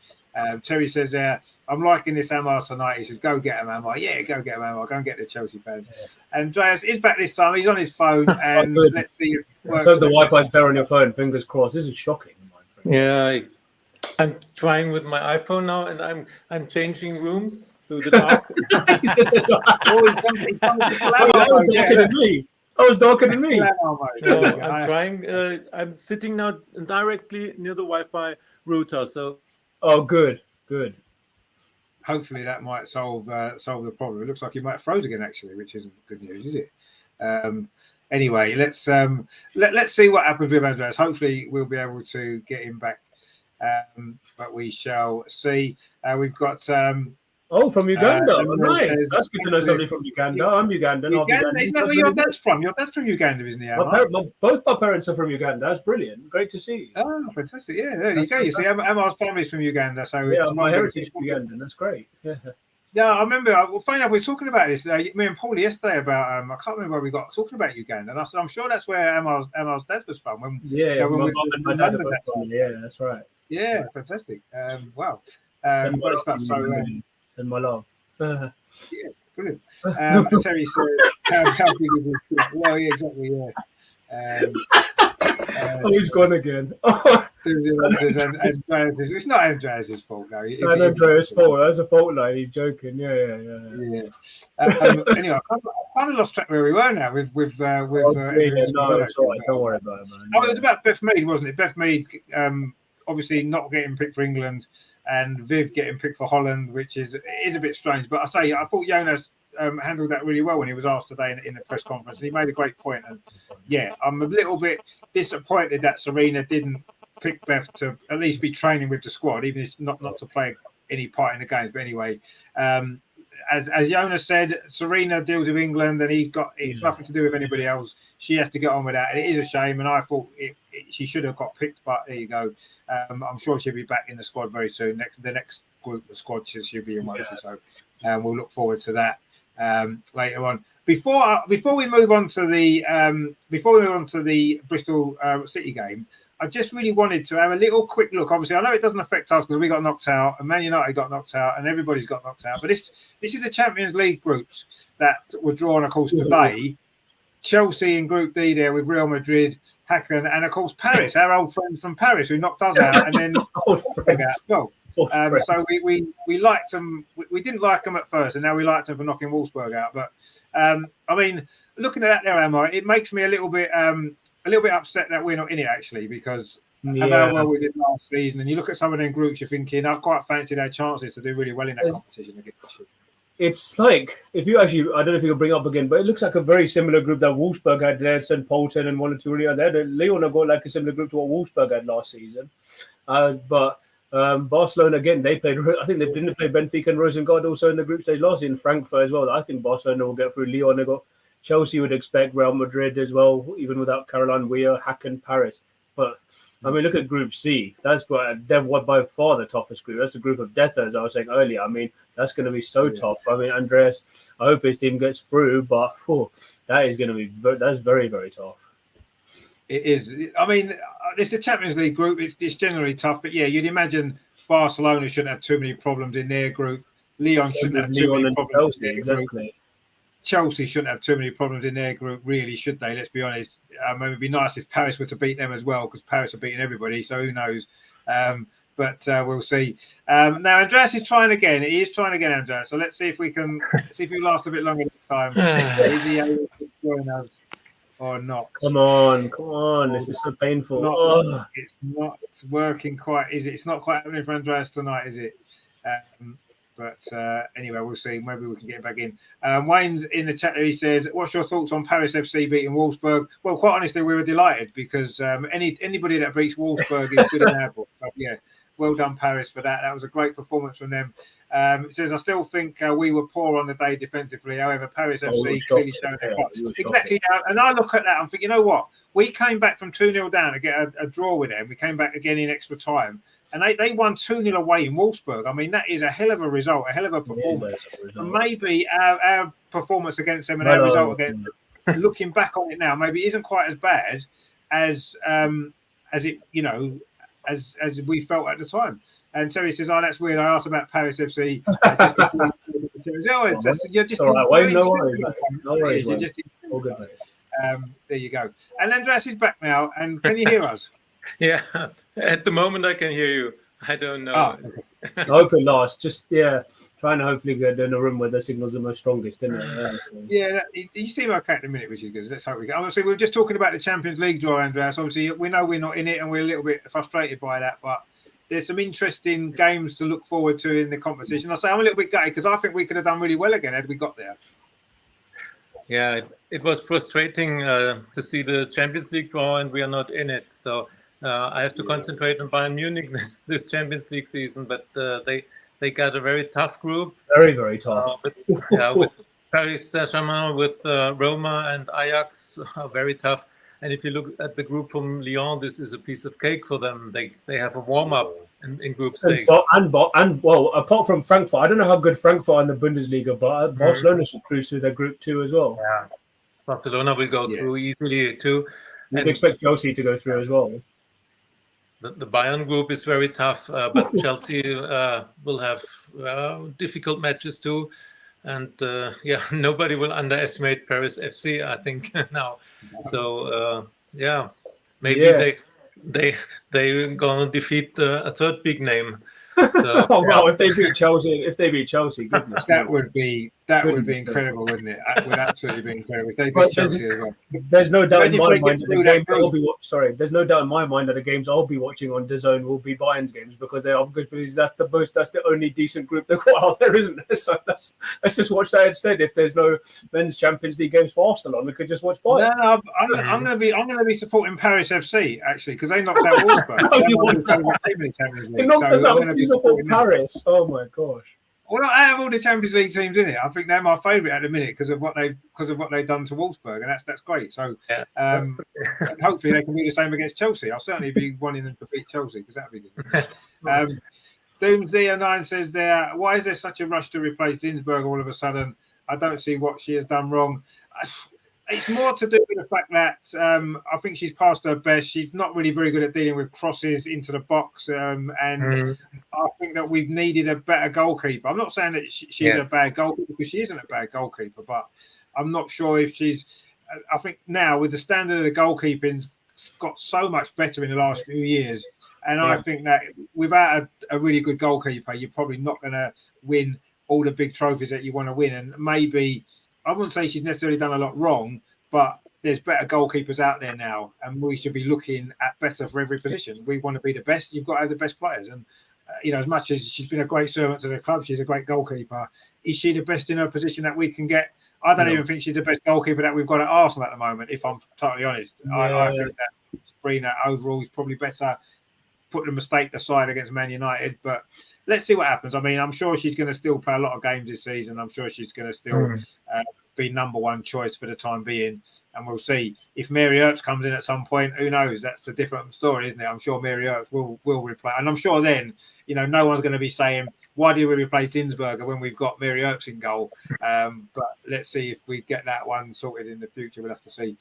Terry says I'm liking this Amar tonight. He says, go get him, Amar. Yeah, go get him, Amar. Go and get the Chelsea fans. Yeah. Andreas is back this time. He's on his phone. And let's see if it works. So the Wi-Fi's better on your phone. Fingers crossed. This is shocking. Yeah, I'm trying with my iPhone now, and I'm changing rooms to the dark. That was darker than me. No, I'm trying. I'm sitting now directly near the Wi-Fi router. So, good. Hopefully that might solve the problem. It looks like he might froze again, actually, which isn't good news, is it? Anyway, let's see what happens with Andreas. Hopefully we'll be able to get him back, but we shall see. We've got from Uganda. Nice. That's good to know somebody from Uganda. I'm Ugandan. Isn't that where your dad's from? Your dad's from Uganda, isn't he? Both my parents are from Uganda. That's brilliant. Great to see. Oh, fantastic! Yeah, there you go. You see, Amar's family's from Uganda, so yeah, my heritage is Ugandan. That's great. Yeah, I remember. Funny enough, we were talking about this. Me and Paul yesterday about. I can't remember where we got talking about Uganda, and I said I'm sure that's where Amar's dad was from. When my dad was from. Yeah, that's right. Yeah, fantastic. Wow. Great stuff. And my love. Yeah, brilliant. Terry said, how big is this? Well, yeah, exactly, yeah. He's gone again. It's not Andreas' fault, no. It's not Andreas' fault. That's a fault line. He's joking. Yeah. Anyway, I kind of lost track where we were now with it's all right. Don't worry about it, man. It was about Beth Mead, wasn't it? Beth Mead, obviously not getting picked for England, and Viv getting picked for Holland, which is a bit strange. But I thought Jonas handled that really well when he was asked today in the press conference, and he made a great point. And yeah, I'm a little bit disappointed that Serena didn't pick Beth to at least be training with the squad, even if it's not to play any part in the games. But anyway, as Jonas said, Serena deals with England, and it's nothing to do with anybody else. She has to get on with that, and it is a shame. And I thought she should have got picked, but there you go. I'm sure she'll be back in the squad very soon. The next group of squad she'll be in one. So we'll look forward to that later on. Before we move on to the Bristol City game, I just really wanted to have a little quick look. Obviously, I know it doesn't affect us because we got knocked out, and Man United got knocked out, and everybody's got knocked out. But this is the Champions League groups that were drawn, of course, today. Chelsea in Group D there with Real Madrid, Hacken, and of course Paris, our old friends from Paris who knocked us out, and then Wolfsburg out as well. So we liked them. We didn't like them at first, and now we liked them for knocking Wolfsburg out. But I mean, looking at that there, Amar, it makes me a little bit upset that we're not in it actually, because of how well we did last season. And you look at some of them groups, you're thinking, I quite fancied our chances to do really well in that competition again this year. It's like, if you actually, I don't know if you can bring it up again, but it looks like a very similar group that Wolfsburg had there, St. Polten and 1 or 2 really there. Lyon have got like a similar group to what Wolfsburg had last season. But Barcelona, again, they played, I think they didn't play Benfica and Rosengard also in the group stage last in Frankfurt as well. I think Barcelona will get through Lyon. They've got Chelsea, would expect Real Madrid as well, even without Caroline Weir, Hacken, Paris. But I mean, look at Group C. That's by far the toughest group. That's a group of death, as I was saying earlier. I mean, that's going to be so tough. I mean, Andreas, I hope his team gets through, but that is going to be that's very, very tough. It is. I mean, it's a Champions League group. It's generally tough, but yeah, you'd imagine Barcelona shouldn't have too many problems in their group. Lyon shouldn't have too many problems in their group. Chelsea shouldn't have too many problems in their group, really, should they? Let's be honest. It would be nice if Paris were to beat them as well, because Paris are beating everybody, so who knows? But we'll see. Now, Andreas is trying again. He is trying again, Andreas. So let's see if we can see if we last a bit longer this time. Is he able to join us or not? Come on. This is so painful. It's working quite, is it? It's not quite happening for Andreas tonight, is it? But anyway, we'll see. Maybe we can get him back in. Wayne's in the chat. He says, "What's your thoughts on Paris FC beating Wolfsburg?" Well, quite honestly, we were delighted because anybody that beats Wolfsburg is good in our book. But yeah, well done, Paris, for that. That was a great performance from them. It says, "I still think we were poor on the day defensively. However, Paris FC clearly showed their parts." Exactly. And I look at that and think, you know what? We came back from 2-0 down to get a draw with them. We came back again in extra time. And they won 2-0 away in Wolfsburg. I mean, that is a hell of a result, a hell of a performance. And maybe our performance against them and our result against them, looking back on it now, maybe isn't quite as bad as it, as we felt at the time. And Terry says, "Oh, that's weird. I asked about Paris FC just before." You're just all right, Wayne, no worries. You're just all good. There you go. And Andreas is back now. And can you hear us? Yeah, at the moment I can hear you. I don't know. I hope it lasts. Just trying to hopefully get in a room where the signals are most strongest, isn't it? Yeah, you seem okay at the minute, which is good. Let's hope we get. Obviously, we were just talking about the Champions League draw, Andreas. Obviously, we know we're not in it, and we're a little bit frustrated by that. But there's some interesting games to look forward to in the competition. I say I'm a little bit gutted because I think we could have done really well again had we got there. Yeah, it was frustrating to see the Champions League draw, and we are not in it. So. I have to concentrate on Bayern Munich this Champions League season, but they got a very tough group. Very, very tough. With Paris Saint-Germain, with Roma and Ajax, very tough. And if you look at the group from Lyon, this is a piece of cake for them. They have a warm-up in group stage. And well, apart from Frankfurt, I don't know how good Frankfurt are in the Bundesliga, but Barcelona should cruise through their group too as well. Yeah, Barcelona will go through easily too. You'd expect Chelsea to go through as well. The Bayern group is very tough, but Chelsea will have difficult matches too. And nobody will underestimate Paris FC, I think, now. So, maybe they're going to defeat a third big name. So, if they beat Chelsea, goodness. That would be incredible, wouldn't it? That would absolutely be incredible. If they beat Chelsea as well. There's no doubt in my mind that the games I'll be there's no doubt in my mind that the games I'll be watching on DAZN will be Bayern's games because that's the only decent group they've got out there, isn't there? So let's just watch that instead. If there's no men's Champions League games for Arsenal on, we could just watch Bayern. No, I'm going to be supporting Paris FC actually because they knocked out Wolfsburg. They knocked us out. Support Paris. Oh my gosh. Well, I have all the Champions League teams in it. I think they're my favourite at the minute because of what they've done to Wolfsburg, and that's great. So hopefully they can do the same against Chelsea. I'll certainly be wanting them to beat Chelsea because that'd be good. Doomsday09 says there, why is there such a rush to replace Dinsburg all of a sudden? I don't see what she has done wrong. It's more to do with the fact that I think she's past her best. She's not really very good at dealing with crosses into the box. And I think that we've needed a better goalkeeper. I'm not saying that she's a bad goalkeeper because she isn't a bad goalkeeper, but I'm not sure if she's I think now with the standard of the goalkeeping's got so much better in the last few years. And I think that without a really good goalkeeper, you're probably not going to win all the big trophies that you want to win. And maybe, I wouldn't say she's necessarily done a lot wrong, but there's better goalkeepers out there now. And we should be looking at better for every position. We want to be the best. You've got to have the best players. And, as much as she's been a great servant to the club, she's a great goalkeeper. Is she the best in her position that we can get? I don't even think she's the best goalkeeper that we've got at Arsenal at the moment, if I'm totally honest. Yeah. I think that Sabrina overall is probably better. Put the mistake aside against Man United, but let's see what happens. I mean, I'm sure she's going to still play a lot of games this season. I'm sure she's going to still be number one choice for the time being, and we'll see if Mary Earps comes in at some point. Who knows? That's the different story, isn't it? I'm sure Mary Earps will replay, and I'm sure then no one's going to be saying, "Why do we replace Dinsberger when we've got Mary Earps in goal?" But let's see if we get that one sorted in the future. We'll have to see.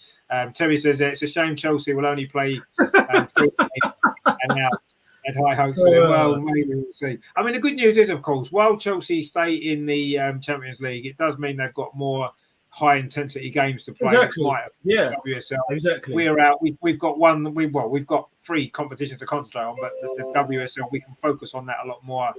Terry says it's a shame Chelsea will only play 3 and now had high hopes for them. Well, maybe we'll see. I mean, the good news is, of course, while Chelsea stay in the Champions League, it does mean they've got more high-intensity games to play. Exactly. WSL. Exactly. We're out. We've got we've got 3 competitions to concentrate on, but the WSL, we can focus on that a lot more.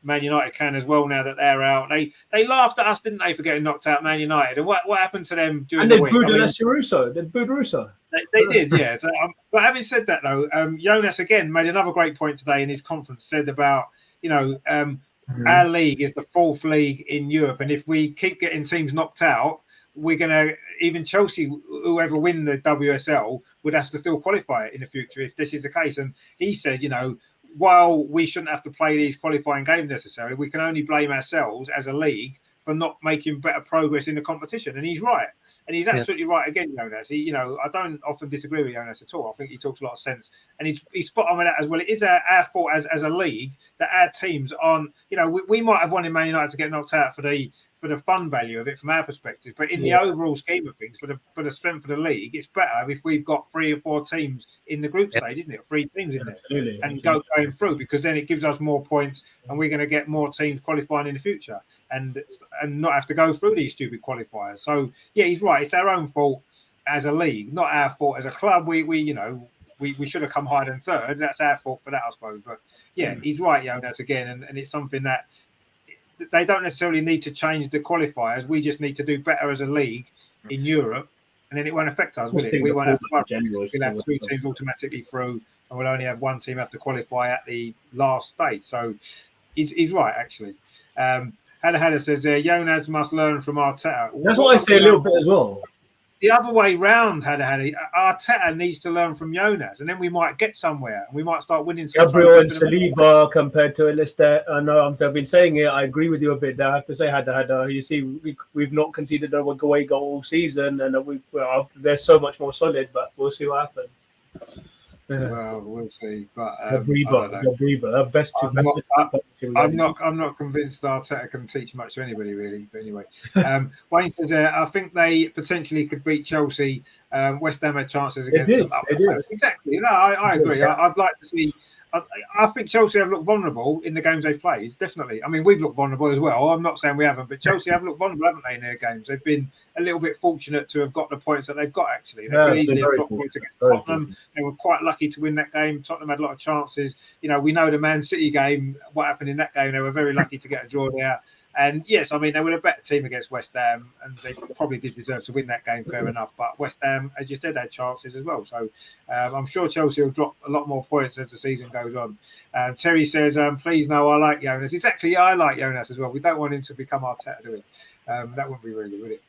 Man United can as well now that they're out. They laughed at us, didn't they, for getting knocked out, Man United? And what happened to them during the week? And they booed Russo. They booed Russo. They did, yeah. So, but having said that, though, Jonas again made another great point today in his conference. Said about our league is the 4th league in Europe, and if we keep getting teams knocked out, we're gonna even Chelsea, whoever win the WSL, would have to still qualify in the future if this is the case. And he said, while we shouldn't have to play these qualifying games necessarily, we can only blame ourselves as a league for not making better progress in the competition. And he's right. And he's absolutely right again, Jonas. I don't often disagree with Jonas at all. I think he talks a lot of sense. And he's spot on with that as well. It is our fault as a league that our teams aren't, we might have wanted Man United to get knocked out for the fun value of it from our perspective, but in the overall scheme of things, for the strength of the league, it's better if we've got 3 or 4 teams in the group stage, isn't it? 3 teams in there, and going through, because then it gives us more points, and we're going to get more teams qualifying in the future, and not have to go through these stupid qualifiers. So yeah, he's right. It's our own fault as a league, not our fault as a club. We should have come higher than 3rd. That's our fault for that, I suppose. But yeah, he's right, Jonas, again, and it's something that. They don't necessarily need to change the qualifiers. We just need to do better as a league in Europe, and then it won't affect us, will it? We won't have to worry. We'll have 2 teams automatically through, and we'll only have 1 team have to qualify at the last stage. So he's right, actually. Hada says, Jonas must learn from Arteta. That's what I say a little bit as well. The other way round, Arteta needs to learn from Jonas, and then we might get somewhere, and we might start winning. Gabriel and Saliba compared to Alistair. I know I've been saying it. I agree with you a bit there. I have to say, Hada. You see, we've not conceded a away goal all season, and they're so much more solid. But we'll see what happens. Well, we'll see. But Gabriel, best. I'm not convinced Arteta can teach much to anybody, really. But anyway, Wayne says, I think they potentially could beat Chelsea. West Ham had chances against them. Exactly. No, I agree. I'd like to see. I think Chelsea have looked vulnerable in the games they've played. Definitely. I mean, we've looked vulnerable as well. I'm not saying we haven't, but Chelsea have looked vulnerable, haven't they, in their games? They've been a little bit fortunate to have got the points that they've got, actually. They could easily have dropped points against Tottenham. They were quite lucky to win that game. Tottenham had a lot of chances. We know the Man City game, what happened in that game. They were very lucky to get a draw there. And yes, I mean, they were a better team against West Ham, and they probably did deserve to win that game, fair enough. But West Ham, as you said, had chances as well. So I'm sure Chelsea will drop a lot more points as the season goes on. Terry says, please no, I like Jonas. Exactly, I like Jonas as well. We don't want him to become Arteta, do we? That wouldn't be really good, would it?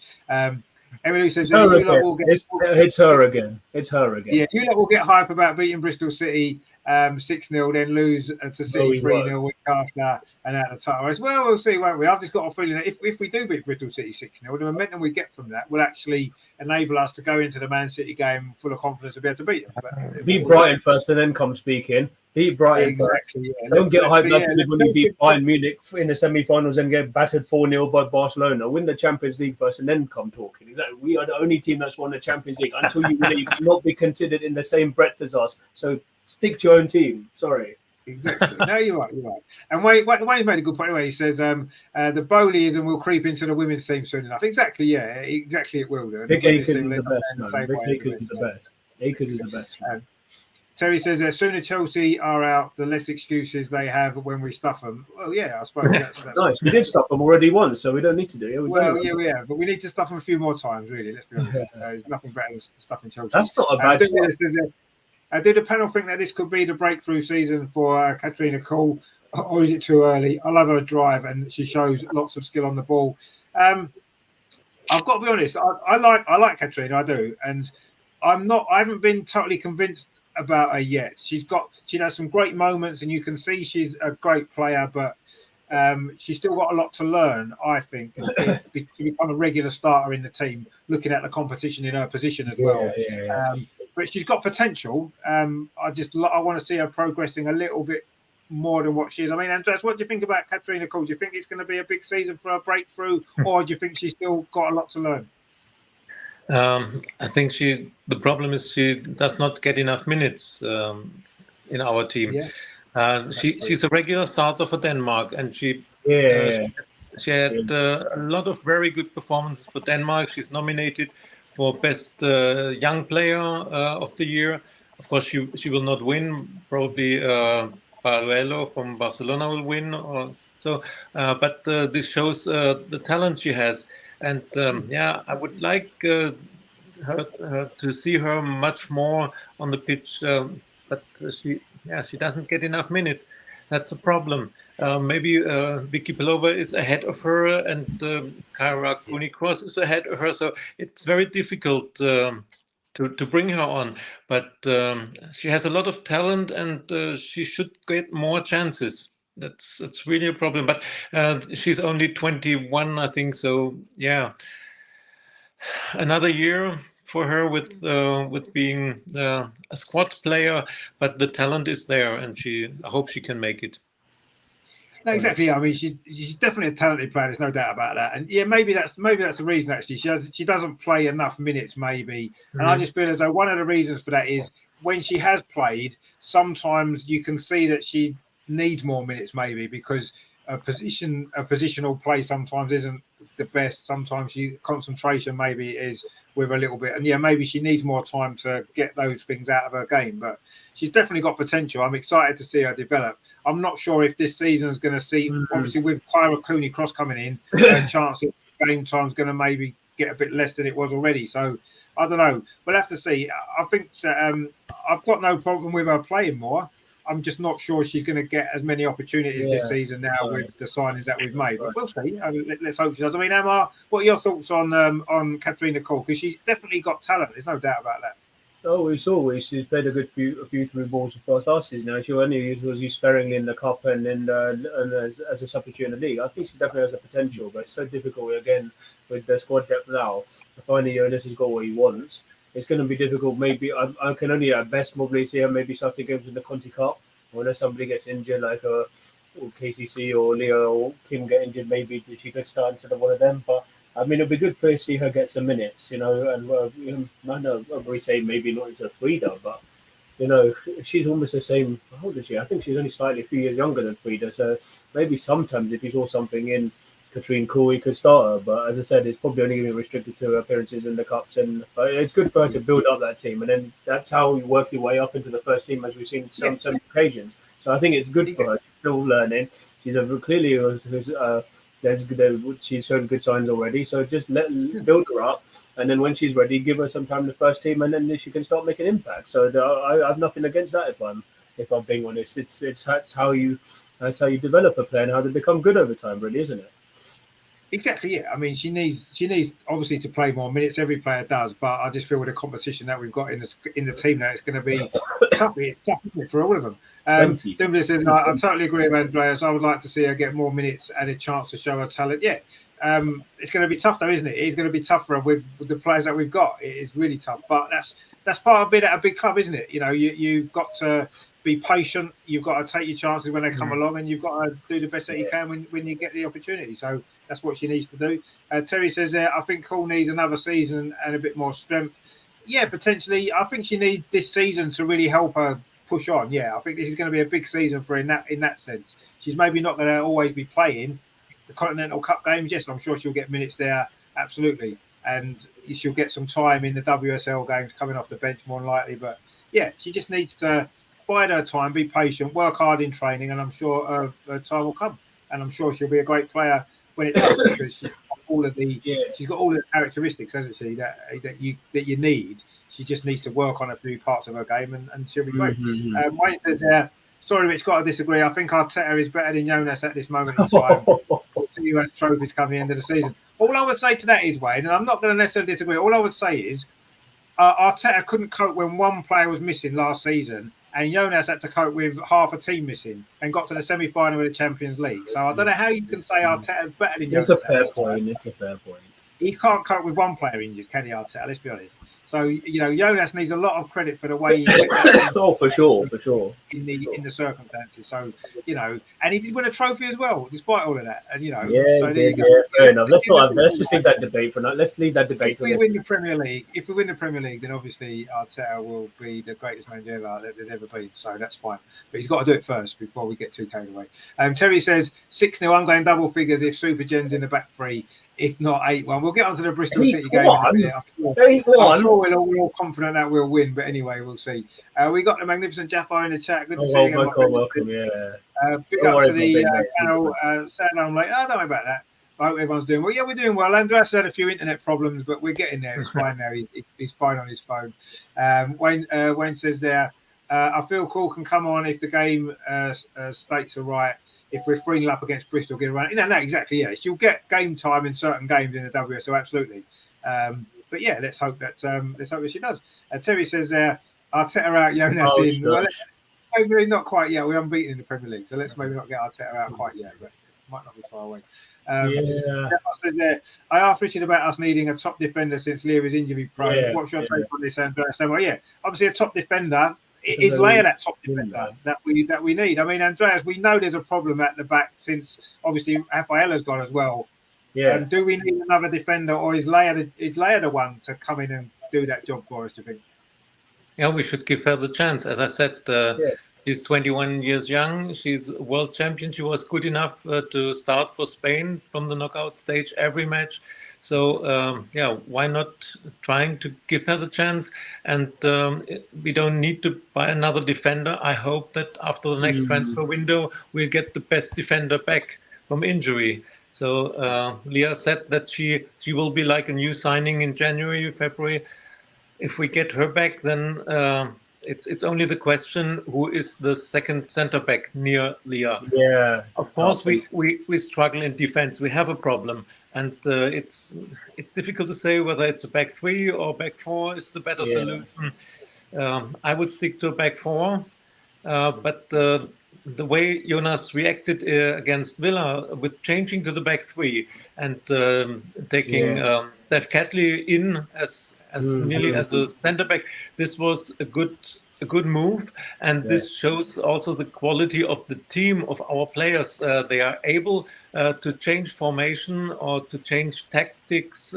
Emily says, it's her again. Yeah, you lot will get hype about beating Bristol City 6-0, then lose to City 3-0 week after, and out the title race. Well, we'll see, won't we? I've just got a feeling that if we do beat Bristol City 6-0, the momentum we get from that will actually enable us to go into the Man City game full of confidence to be able to beat them. Beat Brighton first and then come speaking. Beat Brighton. Exactly. Yeah. Don't get hyped up when you beat Bayern Munich in the semi-finals and get battered 4-0 by Barcelona. Win the Champions League first and then come talking. Exactly. We are the only team that's won the Champions League. Until you win it, you cannot be considered in the same breadth as us. So stick to your own team. Sorry. Exactly. No, you're right. You're right. And Wayne made a good point. Anyway, he says the Bowleyism will creep into the women's team soon enough. Exactly. Yeah. Exactly. It will do. And Vic the women's Akers team is will the end up best, going the man. same Vic way as the Akers is men's the team. best. Akers is the best, man. Terry says, as soon as Chelsea are out, the less excuses they have when we stuff them. Well, yeah, I suppose that's Nice. We did stuff them already once, so we don't need to do it. well, yeah, but we need to stuff them a few more times, really. Let's be honest. There's nothing better than stuffing Chelsea. That's not a bad shot. Do the panel think that this could be the breakthrough season for Katrina Cole, or is it too early? I love her drive, and she shows lots of skill on the ball. I've got to be honest. I like Katrina, I do, and I haven't been totally convinced about her yet. She has some great moments, and you can see she's a great player, but she's still got a lot to learn, I think, to become a regular starter in the team, looking at the competition in her position as well. Yeah. But she's got potential. I want to see her progressing a little bit more than what she is. I mean, Andreas, what do you think about Katrina Cole? Do you think it's going to be a big season for her breakthrough, or do you think she's still got a lot to learn? I think the problem is she does not get enough minutes in our team. Yeah. She's a regular starter for Denmark, and she had a lot of very good performances for Denmark. She's nominated for best young player of the year. Of course, she will not win. Probably Paluelo from Barcelona will win. But this shows the talent she has. And I would like her to see her much more on the pitch, but she doesn't get enough minutes. That's a problem. Maybe Vicky Pelova is ahead of her, and Kyra Cooney-Cross is ahead of her. So it's very difficult to bring her on. But she has a lot of talent, and she should get more chances. That's really a problem. But she's only 21, I think. So yeah, another year for her with being a squad player, but the talent is there, and I hope she can make it. No, exactly. I mean, she's definitely a talented player. There's no doubt about that. And yeah, maybe that's the reason. Actually, she doesn't play enough minutes, maybe. And I just feel as though one of the reasons for that is when she has played, sometimes you can see that she needs more minutes, maybe because a positional play sometimes isn't the best. Sometimes concentration maybe is with a little bit, and maybe she needs more time to get those things out of her game. But she's definitely got potential. I'm excited to see her develop. I'm not sure if this season is going to see, obviously with Kyra Cooney-Cross coming in, her chance of game time is going to maybe get a bit less than it was already. So I don't know. We'll have to see. I think I've got no problem with her playing more. I'm just not sure she's going to get as many opportunities this season now with the signings that we've made. But we'll see. Let's hope she does. I mean, Emma, what are your thoughts on Katrina Cole? Because she's definitely got talent. There's no doubt about that. Always. She's played a few through balls for us last season. Now she only was used sparingly in the cup and as a substitute in the league. I think she definitely has a potential, but it's so difficult again with the squad depth now. Finding Jonas has got what he wants. It's going to be difficult. Maybe I can only at best probably see her maybe starting games in the Conti Cup, or unless somebody gets injured like or KCC or Leo or Kim get injured, maybe she could start instead of one of them. But I mean, it'd be good to see her get some minutes, and I know we say maybe not into Frida, but she's almost the same. How old is she? I think she's only slightly a few years younger than Frida. So maybe sometimes if you saw something in Katrine Cool, you could start her. But as I said, it's probably only going to be restricted to appearances in the cups, and it's good for her to build up that team, and then that's how you work your way up into the first team, as we've seen some occasions. So I think it's good for her. She's still learning. She's she's shown good signs already. So just build her up, and then when she's ready, give her some time in the first team, and then she can start making impact. So I have nothing against that. If I'm being honest, that's how you develop a player and how they become good over time, really, isn't it? Exactly. Yeah. I mean, she needs obviously to play more minutes. Every player does, but I just feel with the competition that we've got in the team now, it's going to be tough. It's tough, isn't it, for all of them. Dumbler says, I totally agree with Andreas. I would like to see her get more minutes and a chance to show her talent. Yeah. It's going to be tough, though, isn't it? It's going to be tougher with the players that we've got. It is really tough, but that's part of being at a big club, isn't it? You've got to be patient. You've got to take your chances when they come along, and you've got to do the best that you can when you get the opportunity. So that's what she needs to do. Terry says, I think Cole needs another season and a bit more strength. Yeah, potentially. I think she needs this season to really help her push on. Yeah, I think this is going to be a big season for her in that sense. She's maybe not going to always be playing the Continental Cup games. Yes, I'm sure she'll get minutes there, absolutely, and she'll get some time in the WSL games coming off the bench more than likely. But yeah, she just needs to bide her time, be patient, work hard in training, and I'm sure her time will come. And I'm sure she'll be a great player when it does, because she's got all of the characteristics, hasn't she, that you need. She just needs to work on a few parts of her game, and she'll be great. Wayne says, sorry, Rich, got to disagree. I think Arteta is better than Jonas at this moment in time. You have trophies coming the end of the season. All I would say to that is, Wayne, and I'm not going to necessarily disagree. All I would say is Arteta couldn't cope when one player was missing last season, and Jonas had to cope with half a team missing and got to the semi-final of the Champions League. So I don't know how you can say Arteta's better than Jonas. It's a fair point. It's a fair point. He can't cope with one player injured, can he, Arteta? Let's be honest. So, Jonas needs a lot of credit for the way he oh, for sure. In the circumstances. So, and he did win a trophy as well, despite all of that. And, fair enough. Let's just leave that debate for now. Let's leave that debate. If we win the Premier League, then obviously Arteta will be the greatest manager that there's ever been. So that's fine. But he's got to do it first before we get too carried away. Terry says 6-0. I'm going double figures if Super Jen's in the back three. If not 8-1, we'll get onto the Bristol City game in a minute. I'm sure we're all confident that we'll win, but anyway, we'll see. We got the magnificent Jaffo in the chat. Good to see you. Welcome. Yeah. Big up to the panel. Saturday, I'm like, don't worry about that. I hope everyone's doing well. Yeah, we're doing well. Andreas had a few internet problems, but we're getting there. It's fine now. He's fine on his phone. Wayne says there, I feel Call can come on if the game stakes are right. If we're 3-0 up against Bristol, get around. No, exactly. Yeah, she'll get game time in certain games in the WSL, absolutely. But yeah, let's hope that she does. Terry says, Arteta out, Jonas in. Well, maybe not quite yet. We're unbeaten in the Premier League, so let's maybe not get Arteta out quite yet, but it might not be far away. I asked Richard about us needing a top defender since Leah is injury prone. Yeah, What's your take on this? Well, yeah, obviously a top defender. Is Leia that top defender that we need? I mean, Andreas, we know there's a problem at the back since obviously Rafaela's gone as well. Yeah. Do we need another defender, or is Leia the one to come in and do that job for us, do you think? Yeah, we should give her the chance. As I said, she's 21 years young. She's a world champion. She was good enough to start for Spain from the knockout stage every match. So, why not trying to give her the chance? And we don't need to buy another defender. I hope that after the next transfer window, we'll get the best defender back from injury. So Leah said that she will be like a new signing in January, February. If we get her back, then it's only the question who is the second center back near Leah. Yeah. Of course, we struggle in defense. We have a problem. And it's difficult to say whether it's a back three or back four is the better solution. I would stick to a back four, but the way Jonas reacted against Villa with changing to the back three and taking Steph Catley in as nearly as a centre back, this was a good move, and this shows also the quality of the team of our players. They are able to change formation or to change tactics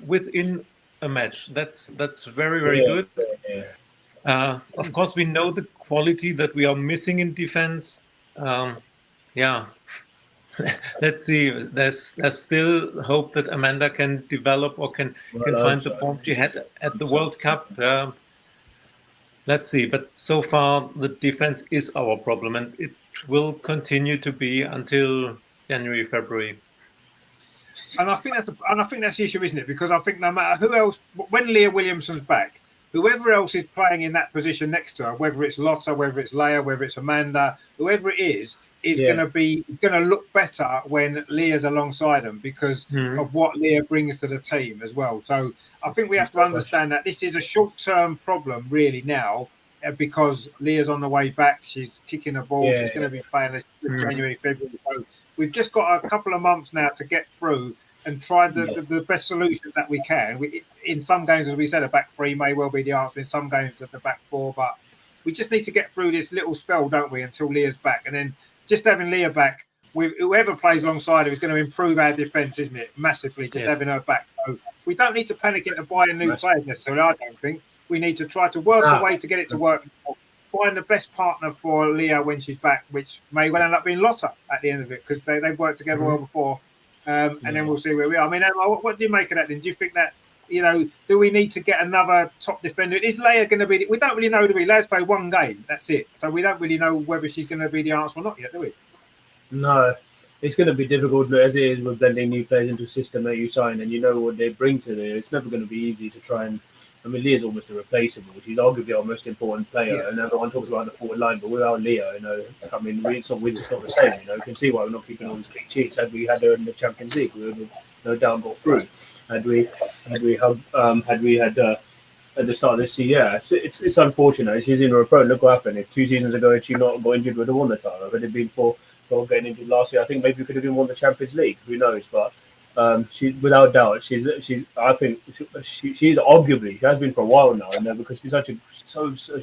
within a match. That's very, very good. Of course, we know the quality that we are missing in defense. Let's see. There's still hope that Amanda can develop or can find the form she had at the World Cup. Let's see. But so far, the defense is our problem, and it will continue to be until January, February. And I think that's the issue, isn't it? Because I think no matter who else, when Leah Williamson's back, whoever else is playing in that position next to her, whether it's Lotta, whether it's Leia, whether it's Amanda, whoever it is going to look better when Leah's alongside them because of what Leah brings to the team as well. So I think we have to understand that this is a short-term problem really now because Leah's on the way back. She's kicking the ball. She's going to be playing this January, February. So we've just got a couple of months now to get through and try the best solutions that we can. In some games, as we said, a back three may well be the answer. In some games, the back four. But we just need to get through this little spell, don't we, until Leah's back. And then just having Leah back, with whoever plays alongside her is going to improve our defence, isn't it? Massively, just having her back. So we don't need to panic into buying new players necessarily, I don't think. We need to try to work a way to get it to work find the best partner for Leah when she's back, which may well end up being Lotta at the end of it, because they've worked together well before. And then we'll see where we are. I mean, Emma, what do you make of that then? Do you think that, do we need to get another top defender? Is Leah going to be? We don't really know, do we? Leah's played one game. That's it. So we don't really know whether she's going to be the answer or not yet, do we? No. It's going to be difficult as it is with blending new players into a system that you sign, and you know what they bring to it. It's never going to be easy to try and. I mean, Leah's almost irreplaceable. She's arguably our most important player, and everyone talks about the forward line, but without Leah, I mean, we're just not the same. You can see why we're not keeping all these clean sheets. Had we had her in the Champions League, we would have no doubt got through. Had we had at the start of this year, it's unfortunate. She's in her approach. Look what happened. If 2 seasons ago she not got injured, would have won the title. If it had been for getting injured last year, I think maybe we could have even won the Champions League. Who knows? But she, without doubt, she's. I think she's arguably, she has been for a while now, because she's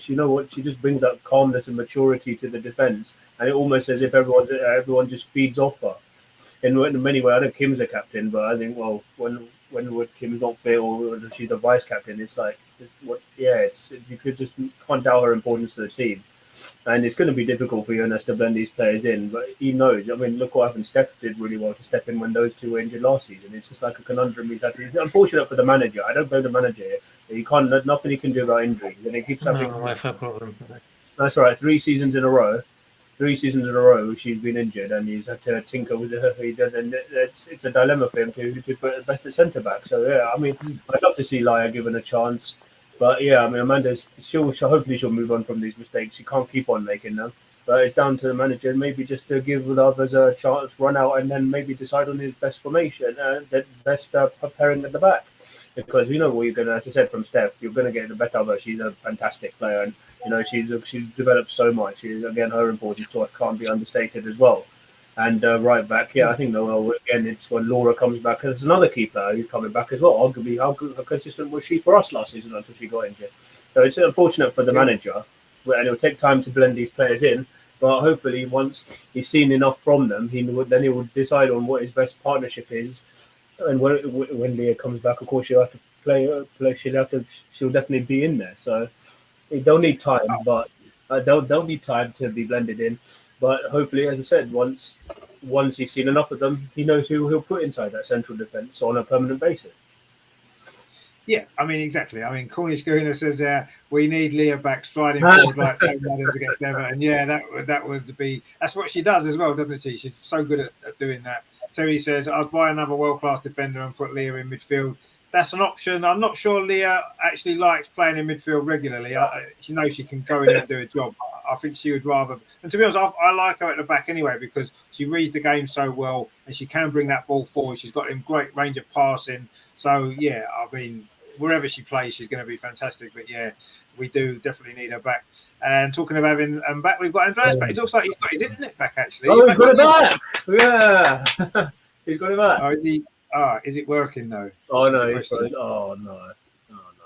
you know what, she just brings that calmness and maturity to the defense, and it almost as if everyone just feeds off her. In many ways, I know Kim's a captain, but I think when Kim's not fit or she's a vice captain, it's like you could just can't doubt her importance to the team. And it's going to be difficult for Jonas to blend these players in, but he knows. I mean, look what happened. Steph did really well to step in when those two were injured last season. It's just like a conundrum. It's unfortunate for the manager. I don't blame the manager. He can't. Nothing he can do about injuries, and he keeps having. No Wi-Fi problem. That's right. 3 seasons in a row. 3 seasons in a row, she's been injured, and he's had to tinker with her. And it's a dilemma for him to put best at centre back. So yeah, I mean, I'd love to see Laya given a chance. But yeah, I mean, Amanda's hopefully she'll move on from these mistakes. She can't keep on making them. But it's down to the manager, maybe just to give the others a chance, run out, and then maybe decide on his best formation, the best pairing at the back. Because you know what you're gonna, as I said, from Steph, you're gonna get the best out of her. She's a fantastic player, and she's developed so much. Again, her importance to us can't be understated as well. And right back, I think again, it's when Laura comes back. There's another key player who's coming back as well. Arguably, how consistent was she for us last season until she got injured? So it's unfortunate for the manager, and it'll take time to blend these players in. But hopefully, once he's seen enough from them, he will decide on what his best partnership is. And when Leah comes back, of course, she'll have to play. She'll definitely be in there. So they'll need time, but they'll need time to be blended in. But hopefully, as I said, once he's seen enough of them, he knows who he'll put inside that central defence on a permanent basis. Yeah, I mean, exactly. I mean, Cornish Guna says we need Leah back striding forward like Tony Madden to get clever. And yeah, that would be, that's what she does as well, doesn't she? She's so good at doing that. Terry says, I'd buy another world-class defender and put Leah in midfield. That's an option. I'm not sure Leah actually likes playing in midfield regularly. She knows she can go in and do a job. I think she would rather. And to be honest, I like her at the back anyway, because she reads the game so well and she can bring that ball forward. She's got a great range of passing. So, yeah, I mean, wherever she plays, she's going to be fantastic. But, yeah, we do definitely need her back. And talking of having back, we've got Andreas back. It looks like he's got his internet back, actually. Oh, he's got it back. Yeah. He's got it back. Is it working, though? Oh, no. No.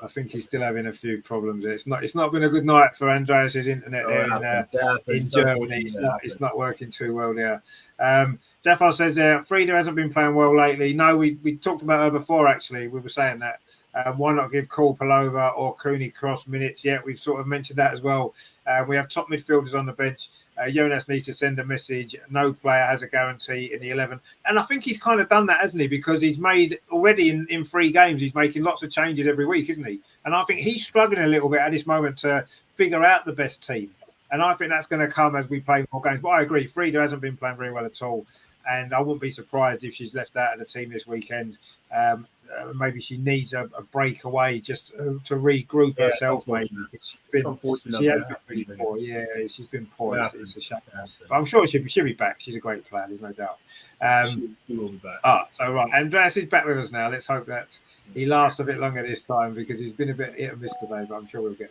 I think he's still having a few problems. It's not been a good night for Andreas's internet in Germany. It's not working too well there. Jafar says Frida hasn't been playing well lately. No, we talked about her before, actually. We were saying that. Why not give Cole Palova or Cooney Cross minutes? Yeah, we've sort of mentioned that as well. We have top midfielders on the bench. Jonas needs to send a message. No player has a guarantee in the 11. And I think he's kind of done that, hasn't he? Because he's made already in 3 games, he's making lots of changes every week, isn't he? And I think he's struggling a little bit at this moment to figure out the best team. And I think that's going to come as we play more games. But I agree, Frida hasn't been playing very well at all. And I wouldn't be surprised if she's left out of the team this weekend. Maybe she needs a break away just to regroup herself. Maybe she has been pretty poor. Yeah, she's been poor. It's a shame. But I'm sure she'll be back. She's a great player. There's no doubt. She will be back. So right, Andreas is back with us now. Let's hope that he lasts a bit longer this time, because he's been a bit hit and miss today. But I'm sure we'll get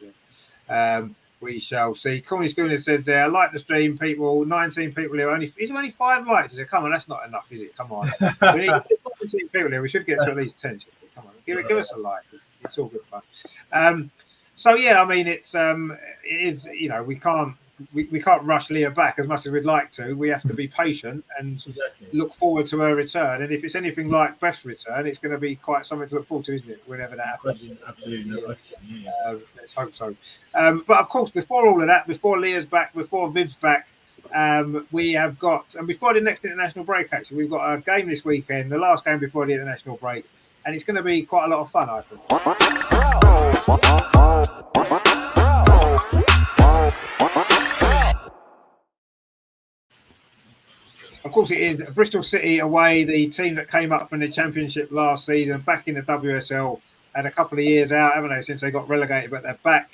there. We shall see. Cornish Guna says there, I like the stream, people. 19 people here. Is there only 5 likes? Come on, that's not enough, is it? Come on. We need 19 people here. We should get to at least 10. Come on, give us a like. It's all good fun. So yeah, I mean, it is. We can't we can't rush Leah back as much as we'd like to. We have to be patient and look forward to her return. And if it's anything like Beth's return, it's going to be quite something to look forward to, isn't it? Whenever that happens. Absolutely. Let's hope so. But of course, before all of that, before Leah's back, before Viv's back, we have got, and before the next international break, actually, we've got a game this weekend, the last game before the international break, and it's going to be quite a lot of fun, I think. Of course, it is Bristol City away, the team that came up from the Championship last season, back in the WSL, had a couple of years out, haven't they, since they got relegated, but they're back.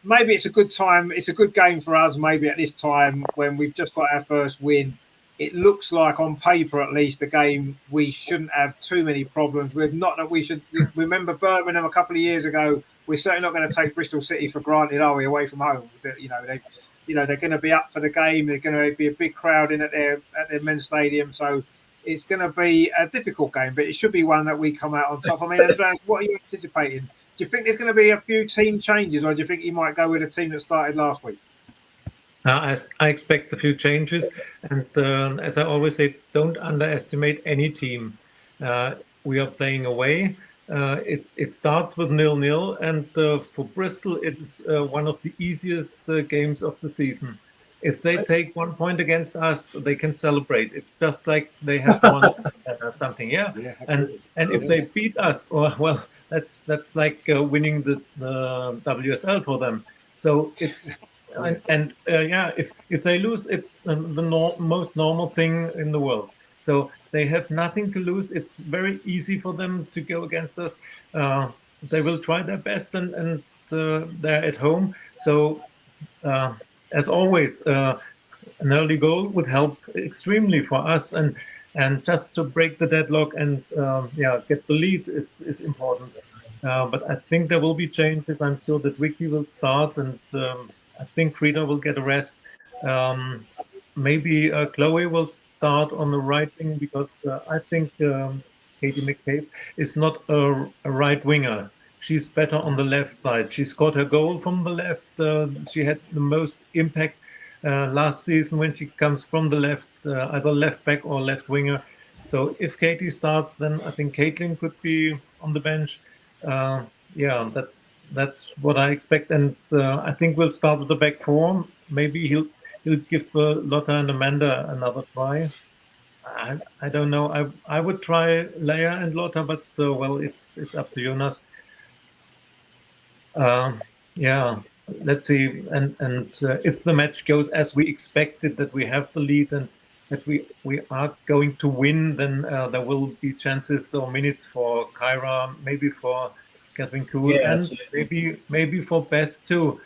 Maybe it's a good time. It's a good game for us, maybe at this time when we've just got our first win. It looks like, on paper at least, the game we shouldn't have too many problems with. Not that we should remember Birmingham a couple of years ago. We're certainly not going to take Bristol City for granted, are we, away from home? They're going to be up for the game. They're going to be a big crowd in at their men's stadium. So it's going to be a difficult game, but it should be one that we come out on top. I mean, Andreas, what are you anticipating? Do you think there's going to be a few team changes, or do you think you might go with a team that started last week? I expect a few changes, and as I always say, don't underestimate any team. We are playing away. It starts with 0-0, and for Bristol, it's one of the easiest games of the season. If they take 1 point against us, they can celebrate. It's just like they have won something, yeah. And if they beat us, well, that's like winning the WSL for them. So it's if they lose, it's the most normal thing in the world. So they have nothing to lose. It's very easy for them to go against us. They will try their best, and they're at home. So as always, an early goal would help extremely for us, and just to break the deadlock and get the lead is important. But I think there will be changes. I'm sure that Vicky will start, and I think Frida will get a rest. Maybe Chloe will start on the right wing, because I think Katie McCabe is not a right winger. She's better on the left side. She scored her goal from the left. She had the most impact last season when she comes from the left, either left back or left winger. So if Katie starts, then I think Caitlin could be on the bench. That's what I expect, and I think we'll start with the back four. Maybe he'll give Lotta and Amanda another try. I don't know. I would try Leia and Lotta, but it's up to Jonas. Let's see. And if the match goes as we expected, that we have the lead and that we are going to win, then there will be chances or minutes for Kyra, maybe for Catherine Kuhl, and maybe for Beth too.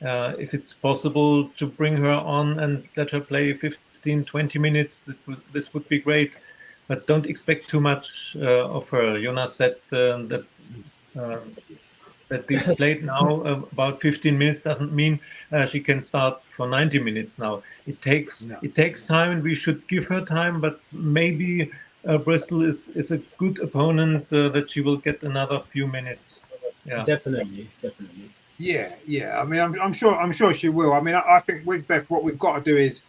If it's possible to bring her on and let her play 15-20 minutes, this would be great. But don't expect too much of her. Jonas said that they played now about 15 minutes doesn't mean she can start for 90 minutes now. It takes time, and we should give her time. But maybe Bristol is a good opponent that she will get another few minutes. Yeah, definitely. Yeah. I mean, I'm sure she will. I mean, I think with Beth, what we've got to do is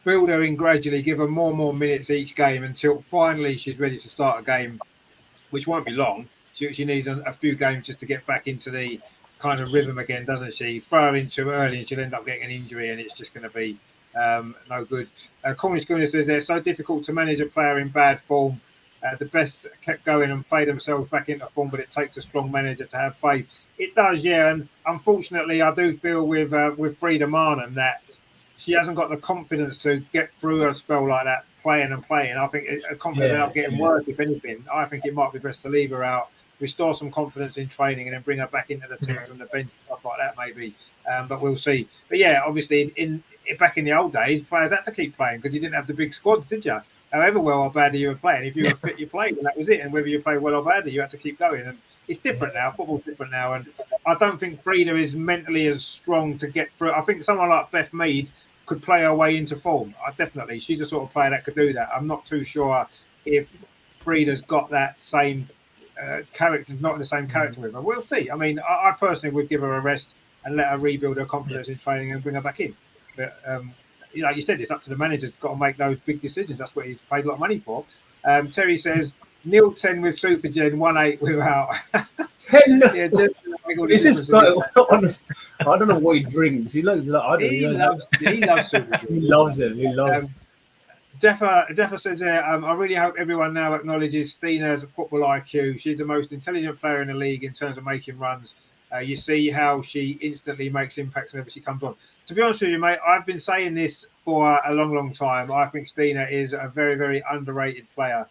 build her in gradually, give her more and more minutes each game until finally she's ready to start a game, which won't be long. She needs a few games just to get back into the kind of rhythm again, doesn't she? Throw her in too early and she'll end up getting an injury, and it's just going to be no good. Cornish Gunnar says they're so difficult to manage a player in bad form. The best kept going and played themselves back into form, but it takes a strong manager to have faith. It does, yeah. And unfortunately, I do feel with Frida Marnen that she hasn't got the confidence to get through a spell like that, playing. I think a confidence out getting worse, if anything. I think it might be best to leave her out, restore some confidence in training, and then bring her back into the team from the bench, stuff like that, maybe. But we'll see. But yeah, obviously, back in the old days, players had to keep playing because you didn't have the big squads, did you? However well or badly you were playing, if you were fit, you played, and that was it. And whether you played well or badly, you had to keep going. And it's different now. Football's different now, and I don't think Frida is mentally as strong to get through. I think someone like Beth Mead could play her way into form. Definitely, she's the sort of player that could do that. I'm not too sure if Frida's got that same character, not the same character with her. We'll see. I mean, I personally would give her a rest and let her rebuild her confidence in training and bring her back in. But like you said, it's up to the manager's got to make those big decisions. That's what he's paid a lot of money for. Terry says 0-10 with Super Gen, 1-8 without. 10. Yeah, Is this guy? I don't know what he drinks. He looks like I don't know. He loves Super Gen. He loves it. He loves. Jeffa says, I really hope everyone now acknowledges Stina's football IQ. She's the most intelligent player in the league in terms of making runs. You see how she instantly makes impacts whenever she comes on. To be honest with you, mate, I've been saying this for a long, long time. I think Stina is a very, very underrated player.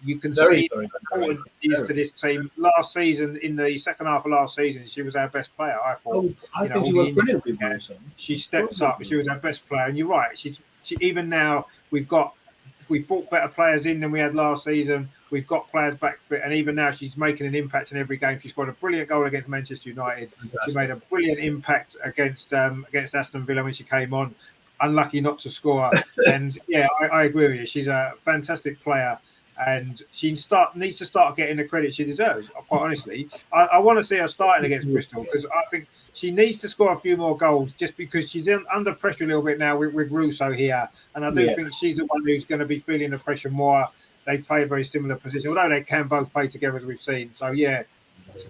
You can see how important she is to this team. Last season, in the second half of last season, she was our best player, I thought. I think she was brilliant with Wilson. She stepped up. She was our best player. And you're right. She even now, we've bought better players in than we had last season. We've got players back fit, and even now she's making an impact in every game. She scored a brilliant goal against Manchester United. She made a brilliant impact against Aston Villa when she came on. Unlucky not to score. And yeah, I agree with you. She's a fantastic player, and she needs to start getting the credit she deserves. Quite honestly, I want to see her starting against Bristol, because I think she needs to score a few more goals, just because she's under pressure a little bit now with Russo here, and I do think she's the one who's going to be feeling the pressure more. They play a very similar position, although they can both play together, as we've seen. So yeah,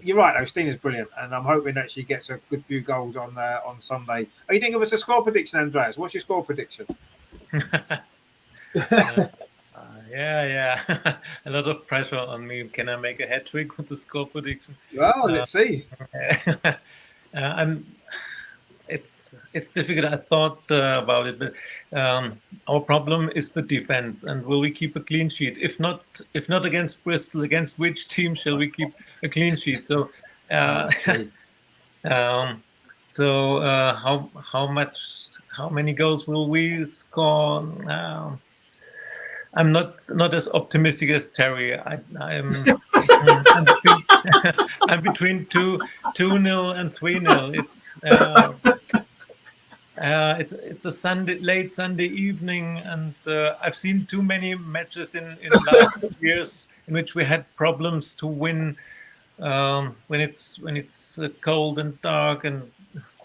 you're right though. Stina's brilliant, and I'm hoping that she gets a good few goals on Sunday. Are you thinking of us a score prediction, Andreas? What's your score prediction? Yeah. A lot of pressure on me. Can I make a hat trick with the score prediction? Well, let's see. It's difficult. I thought about it, but our problem is the defense. And will we keep a clean sheet? If not against Bristol, against which team shall we keep a clean sheet? So, how many goals will we score? I'm not as optimistic as Terry. I'm I'm between 2-0 and 3-0. It's a late Sunday evening, and I've seen too many matches in the last years in which we had problems to win when it's cold and dark and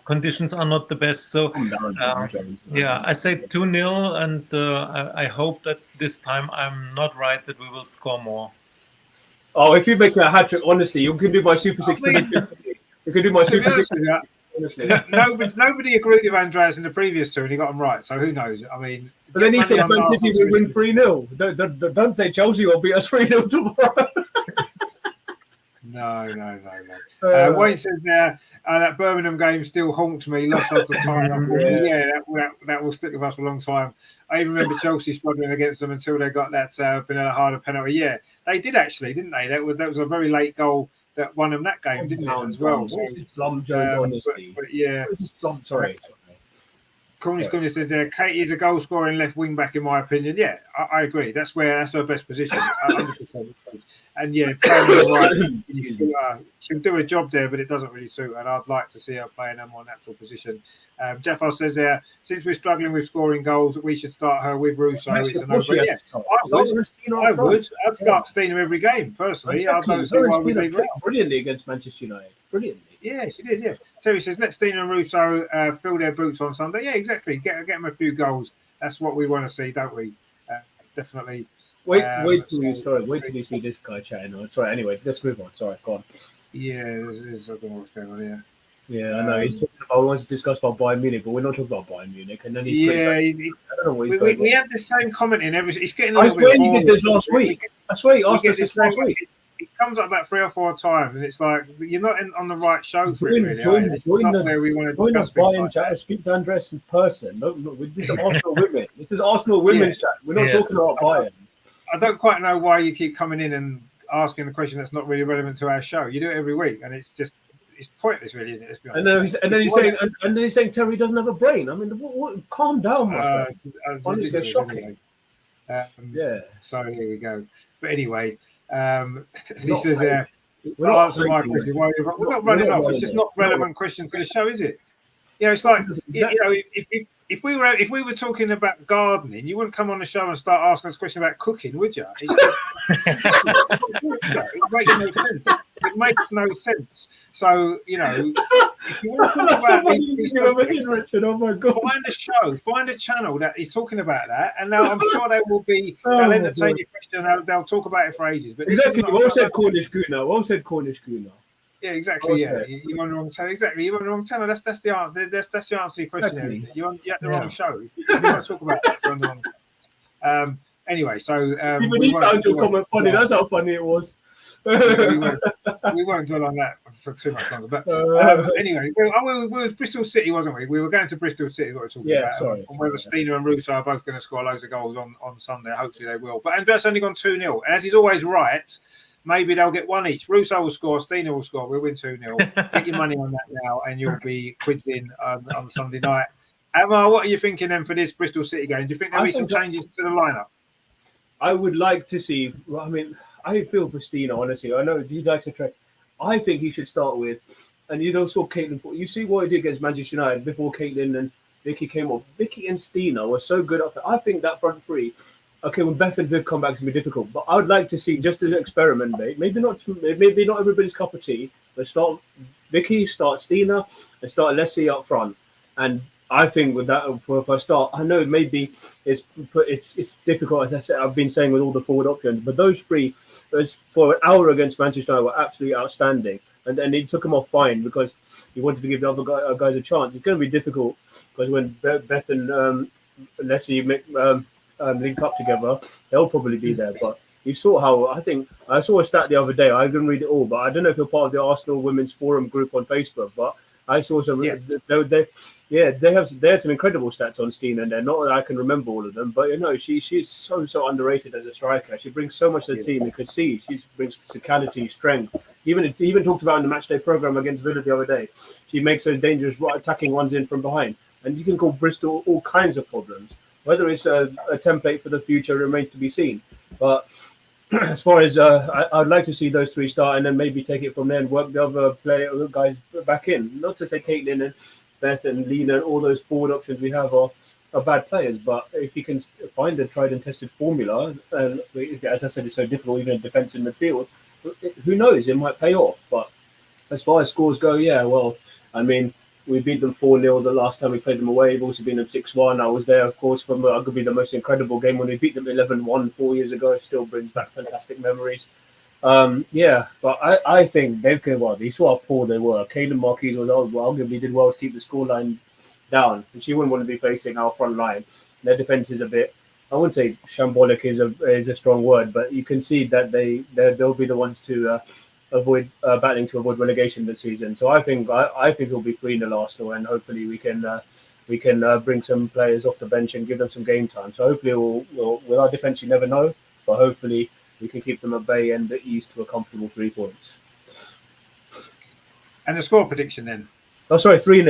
conditions are not the best. So I say 2-0, and I hope that this time I'm not right, that we will score more. Oh, if you make a hat trick, honestly, you can do my Super 6 prediction. You can do my Super 6. Nobody agreed with Andreas in the previous two, and he got them right. So who knows? I mean, but then he said Man City will win 3-0. Don't say Chelsea will beat us 3-0 tomorrow. No. Wayne says there that Birmingham game still haunts me. Lost us the time. That will stick with us for a long time. I even remember Chelsea struggling against them until they got that Benella Harder penalty. Yeah, they did actually, didn't they? That was a very late goal that won them that game, didn't it? As well. What's his plum joke, honestly? But yeah. What's his plum? Sorry. Corny says there, Katie is a goal scoring left wing back, in my opinion. Yeah, I agree. That's her best position. 100%. And yeah, she'll do a job there, but it doesn't really suit her. And I'd like to see her play in a more natural position. Jeffo says there, since we're struggling with scoring goals, we should start her with Russo. It's a no-brainer. Yeah, I would. I'd start Stina every game, personally. Exactly. I don't see why we leave her out. Brilliantly against Manchester United. Brilliantly. Yeah, she did. Yeah. Terry says, let Stina and Russo fill their boots on Sunday. Yeah, exactly. Get them a few goals. That's what we want to see, don't we? Definitely. Wait till you see this guy chatting on. Sorry, anyway, let's move on. Sorry, go on. Yeah, I don't know what's going on here. Yeah, I know. He's talking about, we want to discuss about Bayern Munich, but we're not talking about Bayern Munich. And then he's I don't know what we have the same comment in every. He's getting a little bit. I swear he did this last week. I swear he asked us this last week. It comes up about 3 or 4 times, and it's like you're not on the right show for it, really. Join the where we want to discuss Bayern chat. Speak to Andres in person. No, this is Arsenal women. This is Arsenal women's chat. We're not talking about Bayern. I don't quite know why you keep coming in and asking a question that's not really relevant to our show. You do it every week, and it's pointless, really, isn't it? Let's be honest. And then he's saying Terry doesn't have a brain. I mean, calm down, my friend. Honestly, it's shocking. Anyway. So here we go. But anyway, he says, "We'll answer my question. We're not running off. It's just not relevant questions for the show, is it? It's like if we were talking about gardening, you wouldn't come on the show and start asking us a question about cooking, would you? It makes no sense. It makes no sense. So if you want to talk That's about the funniest these thing I've ever subjects, seen, Richard. Oh my god. find a channel that is talking about that, and now I'm sure they will be. Oh, They'll entertain boy. your question. They'll talk about it for ages. But this Exactly. is not. Well said, Cornish Gooner. Well said, Cornish Gooner. Yeah, exactly. Well Yeah, said. you're on the wrong channel. Exactly, you're on the wrong channel. That's the answer. That's the answer to your question, there, isn't it? You're at the wrong show. If you want to talk about it, you're on the wrong. Anyway, so Even we he won't, found your comment funny. yeah. That's how funny it was. we won't dwell on that for too much longer. But anyway, we were Bristol City, wasn't we? We were going to Bristol City. What we're talking about. Sorry. And whether Steiner and Russo are both going to score loads of goals on Sunday. Hopefully they will. But Andreas only gone 2-0. And as he's always right, maybe they'll get one each. Russo will score, Steiner will score. We'll win 2-0. Get your money on that now, and you'll be quids in on Sunday night. Emma, what are you thinking then for this Bristol City game? Do you think there'll be some changes to the lineup? I would like to see. I mean, I feel for Steiner, honestly. I know he likes to try. I think he should start with, and you saw Caitlin. You see what he did against Manchester United before Caitlin and Vicky came off. Vicky and Steiner were so good up there. I think that front three. Okay, when Beth and Viv come back, it's gonna be difficult. But I would like to see, just as an experiment, mate. Maybe not everybody's cup of tea. But start Vicky, start Steiner, and start Leslie up front. And I think with that, for a start, I know maybe it's difficult, as I said. I've been saying with all the forward options, but those three, for an hour against Manchester United, were absolutely outstanding. And then he took them off fine because he wanted to give the other guys a chance. It's going to be difficult because when Beth and Leslie link up together, they'll probably be there. But you saw how, I think I saw a stat the other day. I didn't read it all, but I don't know if you're part of the Arsenal Women's Forum group on Facebook, but I saw some. Yeah. They had some incredible stats on Steiner, and not that I can remember all of them, but she's so underrated as a striker. She brings so much to the team. You could see she brings physicality, strength. Even talked about in the matchday program against Villa the other day. She makes those dangerous attacking ones in from behind, and you can call Bristol all kinds of problems. Whether it's a template for the future remains to be seen. But as far as I'd like to see those three start, and then maybe take it from there and work the other guys back in. Not to say Caitlin and Beth and Lena and all those forward options we have are bad players, but if you can find a tried and tested formula, and as I said, it's so difficult even in defence and midfield, who knows, it might pay off. But as far as scores go, I mean, we beat them 4-0 the last time we played them away. We've also beaten them 6-1. I was there, of course, from arguably the most incredible game when we beat them 11-1 4 years ago. It still brings back fantastic memories. But I think they've come well. You saw how poor they were. Caden Marquis arguably did well to keep the scoreline down, and she wouldn't want to be facing our front line. Their defense is a bit, I wouldn't say shambolic is a strong word, but you can see that they'll be the ones to avoid battling to avoid relegation this season. So I think it'll be 3-0 Arsenal, and hopefully we can bring some players off the bench and give them some game time. So hopefully we'll with our defense, you never know, but hopefully we can keep them at bay and ease to a comfortable 3 points. And the score prediction then? Oh, sorry, 3-0.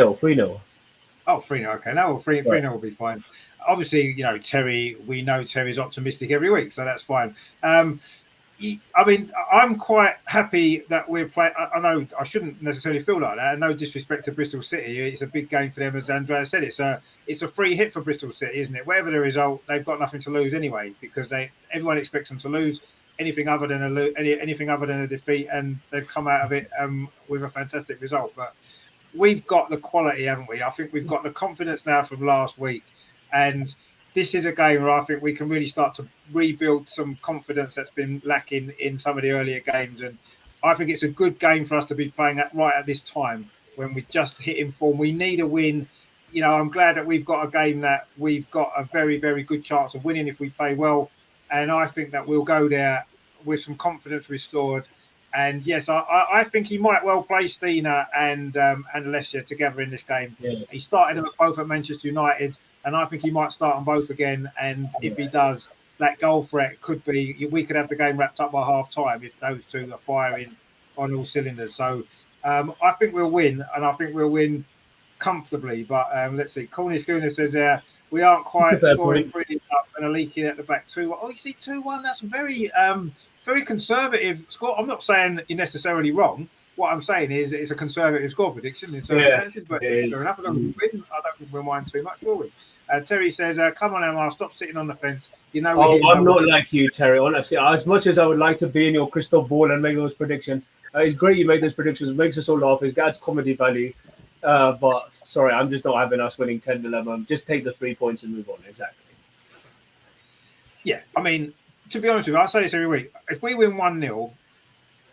Oh, 3-0. Okay, no, 3-0 will be fine. Obviously, Terry. We know Terry's optimistic every week, so that's fine. I mean, I'm quite happy that we're playing. I know I shouldn't necessarily feel like that. No disrespect to Bristol City. It's a big game for them, as Andrea said. It's a free hit for Bristol City, isn't it? Whatever the result, they've got nothing to lose anyway, because everyone expects them to lose. Anything other than a defeat, and they've come out of it with a fantastic result. But we've got the quality, haven't we? I think we've got the confidence now from last week, and this is a game where I think we can really start to rebuild some confidence that's been lacking in some of the earlier games. And I think it's a good game for us to be playing right at this time when we just hit in form. We need a win. I'm glad that we've got a game that we've got a very, very good chance of winning if we play well. And I think that we'll go there with some confidence restored. And yes, I think he might well play Steiner and Alessia together in this game. Yeah. He started them both at Manchester United, and I think he might start them both again. And if he does, that goal threat could be, we could have the game wrapped up by half time if those two are firing on all cylinders. So I think we'll win, and I think we'll win comfortably. But let's see. Cornish Gooner says we aren't quite scoring pretty up and are leaking at the back 2-1. Oh, you see 2-1. That's very very conservative score. I'm not saying you're necessarily wrong. What I'm saying is it's a conservative score prediction in circumstances, but fair enough. I don't think we'll mind too much, will we? Terry says, come on, Emma, stop sitting on the fence. I'm not like you, Terry. Honestly, as much as I would like to be in your crystal ball and make those predictions, it's great you make those predictions. It makes us all laugh. It adds comedy value. But sorry, I'm just not having us winning 10-11. Just take the 3 points and move on. Exactly. Yeah, I mean, to be honest with you, I say this every week. If we win 1-0,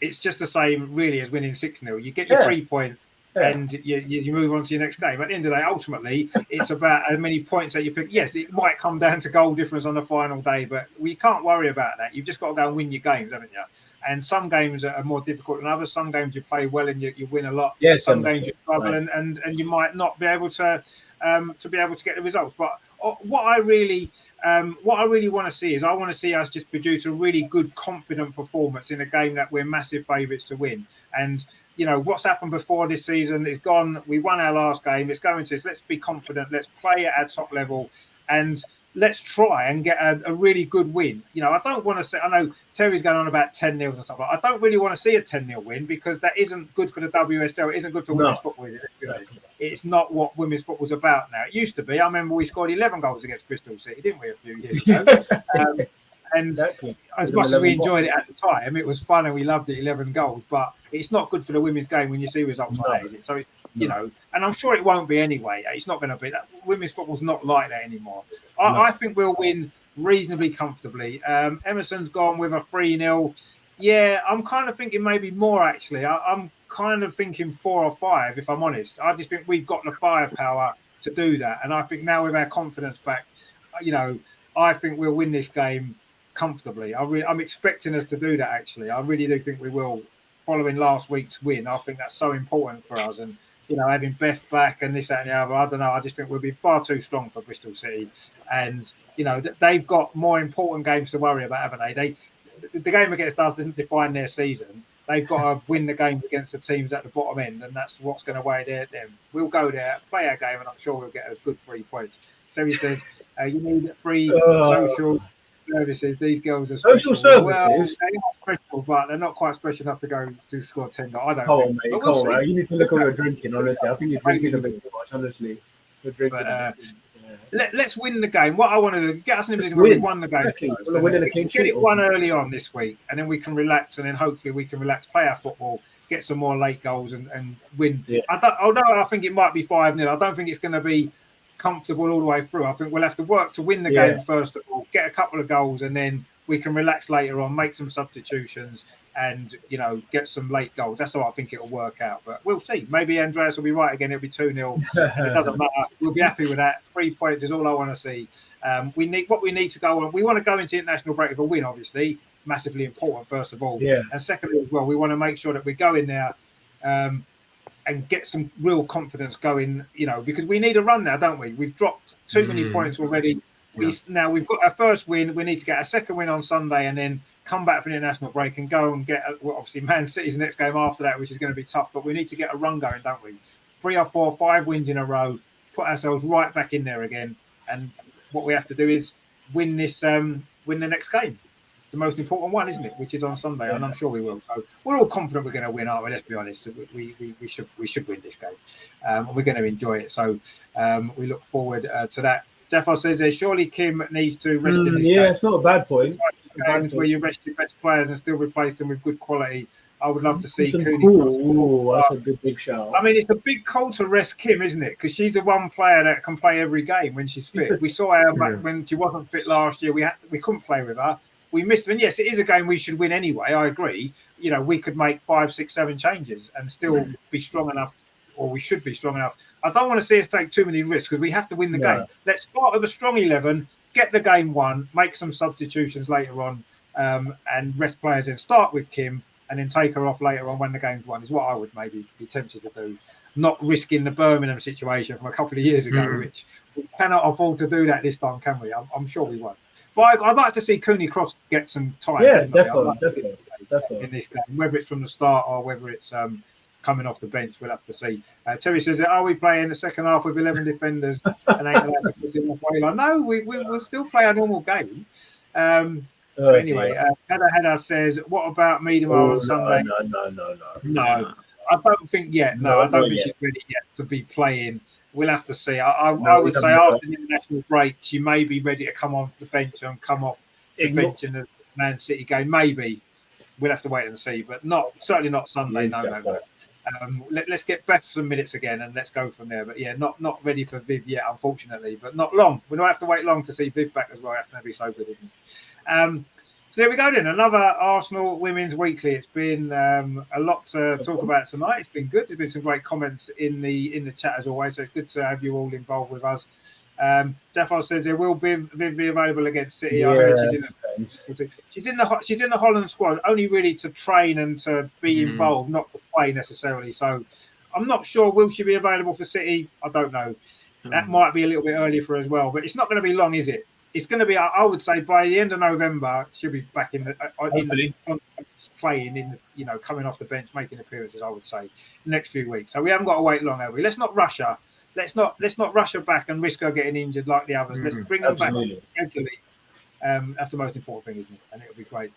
it's just the same really as winning 6-0. You get your 3 points and you move on to your next game. At the end of the day, ultimately, it's about how many points that you pick. Yes, it might come down to goal difference on the final day, but we can't worry about that. You've just got to go and win your games, haven't you? And some games are more difficult than others. Some games you play well and you win a lot. Yeah, some games you struggle and you might not be able to get the results. But what I really want to see is I want to see us just produce a really good, confident performance in a game that we're massive favourites to win. And what's happened before this season is gone. We won our last game. It's going to. Let's be confident. Let's play at our top level, and let's try and get a really good win. I don't want to say. I know Terry's going on about 10-0 and stuff. I don't really want to see a 10-0 win because that isn't good for the WSL. It isn't good for women's football. It's not what women's football's about now. It used to be. I remember we scored 11 goals against Bristol City, didn't we, a few years ago? And as much as we enjoyed it at the time, it was fun and we loved it, 11 goals. But it's not good for the women's game when you see results like that, is it? So, and I'm sure it won't be anyway. It's not going to be that. Women's football's not like that anymore. I think we'll win reasonably comfortably. Emerson's gone with a 3-0. Yeah, I'm kind of thinking maybe more, actually. I'm kind of thinking 4 or 5, if I'm honest. I just think we've got the firepower to do that. And I think now with our confidence back, I think we'll win this game comfortably. I'm expecting us to do that, actually. I really do think we will, following last week's win. I think that's so important for us. And, having Beth back and this, that, and the other, I don't know. I just think we'll be far too strong for Bristol City. And, they've got more important games to worry about, haven't they? The game against us didn't define their season. They've got to win the game against the teams at the bottom end, and that's what's going to weigh them. We'll go there, play our game, and I'm sure we'll get a good 3 points. So he says, you need free social services. These girls are social special. services. Well, they are special, but they're not quite special enough to go to score 10 goals. I don't Come think. on, mate. Come on, mate. You need to look at what you're drinking, honestly. I think you're drinking a bit too much, honestly. You're drinking a bit. Let's win the game. What I want to do is get us in a position where we won the game. Get it won early on this week, and then we can relax, and then hopefully we can relax, play our football, get some more late goals, and win. Yeah. Although I think it might be 5-0, I don't think it's going to be comfortable all the way through. I think we'll have to work to win the game first of all, get a couple of goals, and then we can relax later on, make some substitutions, and get some late goals. That's how I think it'll work out. But we'll see. Maybe Andreas will be right again. It'll be 2-0. It doesn't matter. We'll be happy with that. 3 points is all I want to see. We need to go on. We want to go into international break with a win, obviously. Massively important, first of all. Yeah. And secondly, as well, we want to make sure that we go in there and get some real confidence going, because we need a run now, don't we? We've dropped too many points already. Now we've got our first win. We need to get a second win on Sunday and then come back for the international break and go and get, obviously, Man City's next game after that, which is going to be tough. But we need to get a run going, don't we? 3 or 4, 5 wins in a row, put ourselves right back in there again. And what we have to do is win the next game. The most important one, isn't it? Which is on Sunday, and I'm sure we will. So we're all confident we're going to win, aren't we? Let's be honest. We should win this game. We're going to enjoy it. So we look forward to that. Defo says surely Kim needs to rest in this game. Yeah, it's not a bad point. Games where you rest your best players and still replace them with good quality. I would love to see Cooney. Cool. That's a big shout. I mean, it's a big call to rest Kim, isn't it? Because she's the one player that can play every game when she's fit. We saw her when she wasn't fit last year. We couldn't play with her. We missed her. And yes, it is a game we should win anyway. I agree. We could make 5, 6, 7 changes and still be strong enough, or we should be strong enough. I don't want to see us take too many risks because we have to win the game. Let's start with a strong 11, get the game won, make some substitutions later on, and rest players in. Start with Kim and then take her off later on when the game's won is what I would maybe be tempted to do. Not risking the Birmingham situation from a couple of years ago, which we cannot afford to do that this time, can we? I'm sure we won't. But I'd like to see Cooney Cross get some time. Yeah, definitely. In this game, whether it's from the start or whether it's coming off the bench, we'll have to see. Terry says, are we playing the second half with 11 defenders and ain't allowed to put in the play line? No, we'll still play a normal game. Anyway, Hedda says, what about Meado on Sunday? No, I don't think yet. No, I don't think she's ready yet to be playing. We'll have to see. I would say after the international break, she may be ready to come off the bench and come off the bench in the Man City game. Maybe we'll have to wait and see, but certainly not Sunday. No. Let's get Beth some minutes again and let's go from there. But yeah, not ready for Viv yet, unfortunately, but not long. We don't have to wait long to see Viv back as well. That's going to be so good, isn't it? So there we go then. Another Arsenal Women's Weekly. It's been a lot to talk about tonight. It's been good. There's been some great comments in the chat as always. So it's good to have you all involved with us. Defo says there will be available against City. Yeah. I heard she's in the Holland squad only really to train and to be involved, not to play necessarily. So I'm not sure. Will she be available for City? I don't know. That might be a little bit early for her as well, but it's not going to be long, is it? It's going to be, I would say, by the end of November, she'll be back playing in, coming off the bench, making appearances. I would say the next few weeks. So we haven't got to wait long, have we? Let's not rush her. Let's not rush her back and risk her getting injured like the others. Let's bring her back gradually. That's the most important thing, isn't it? And it'll be great.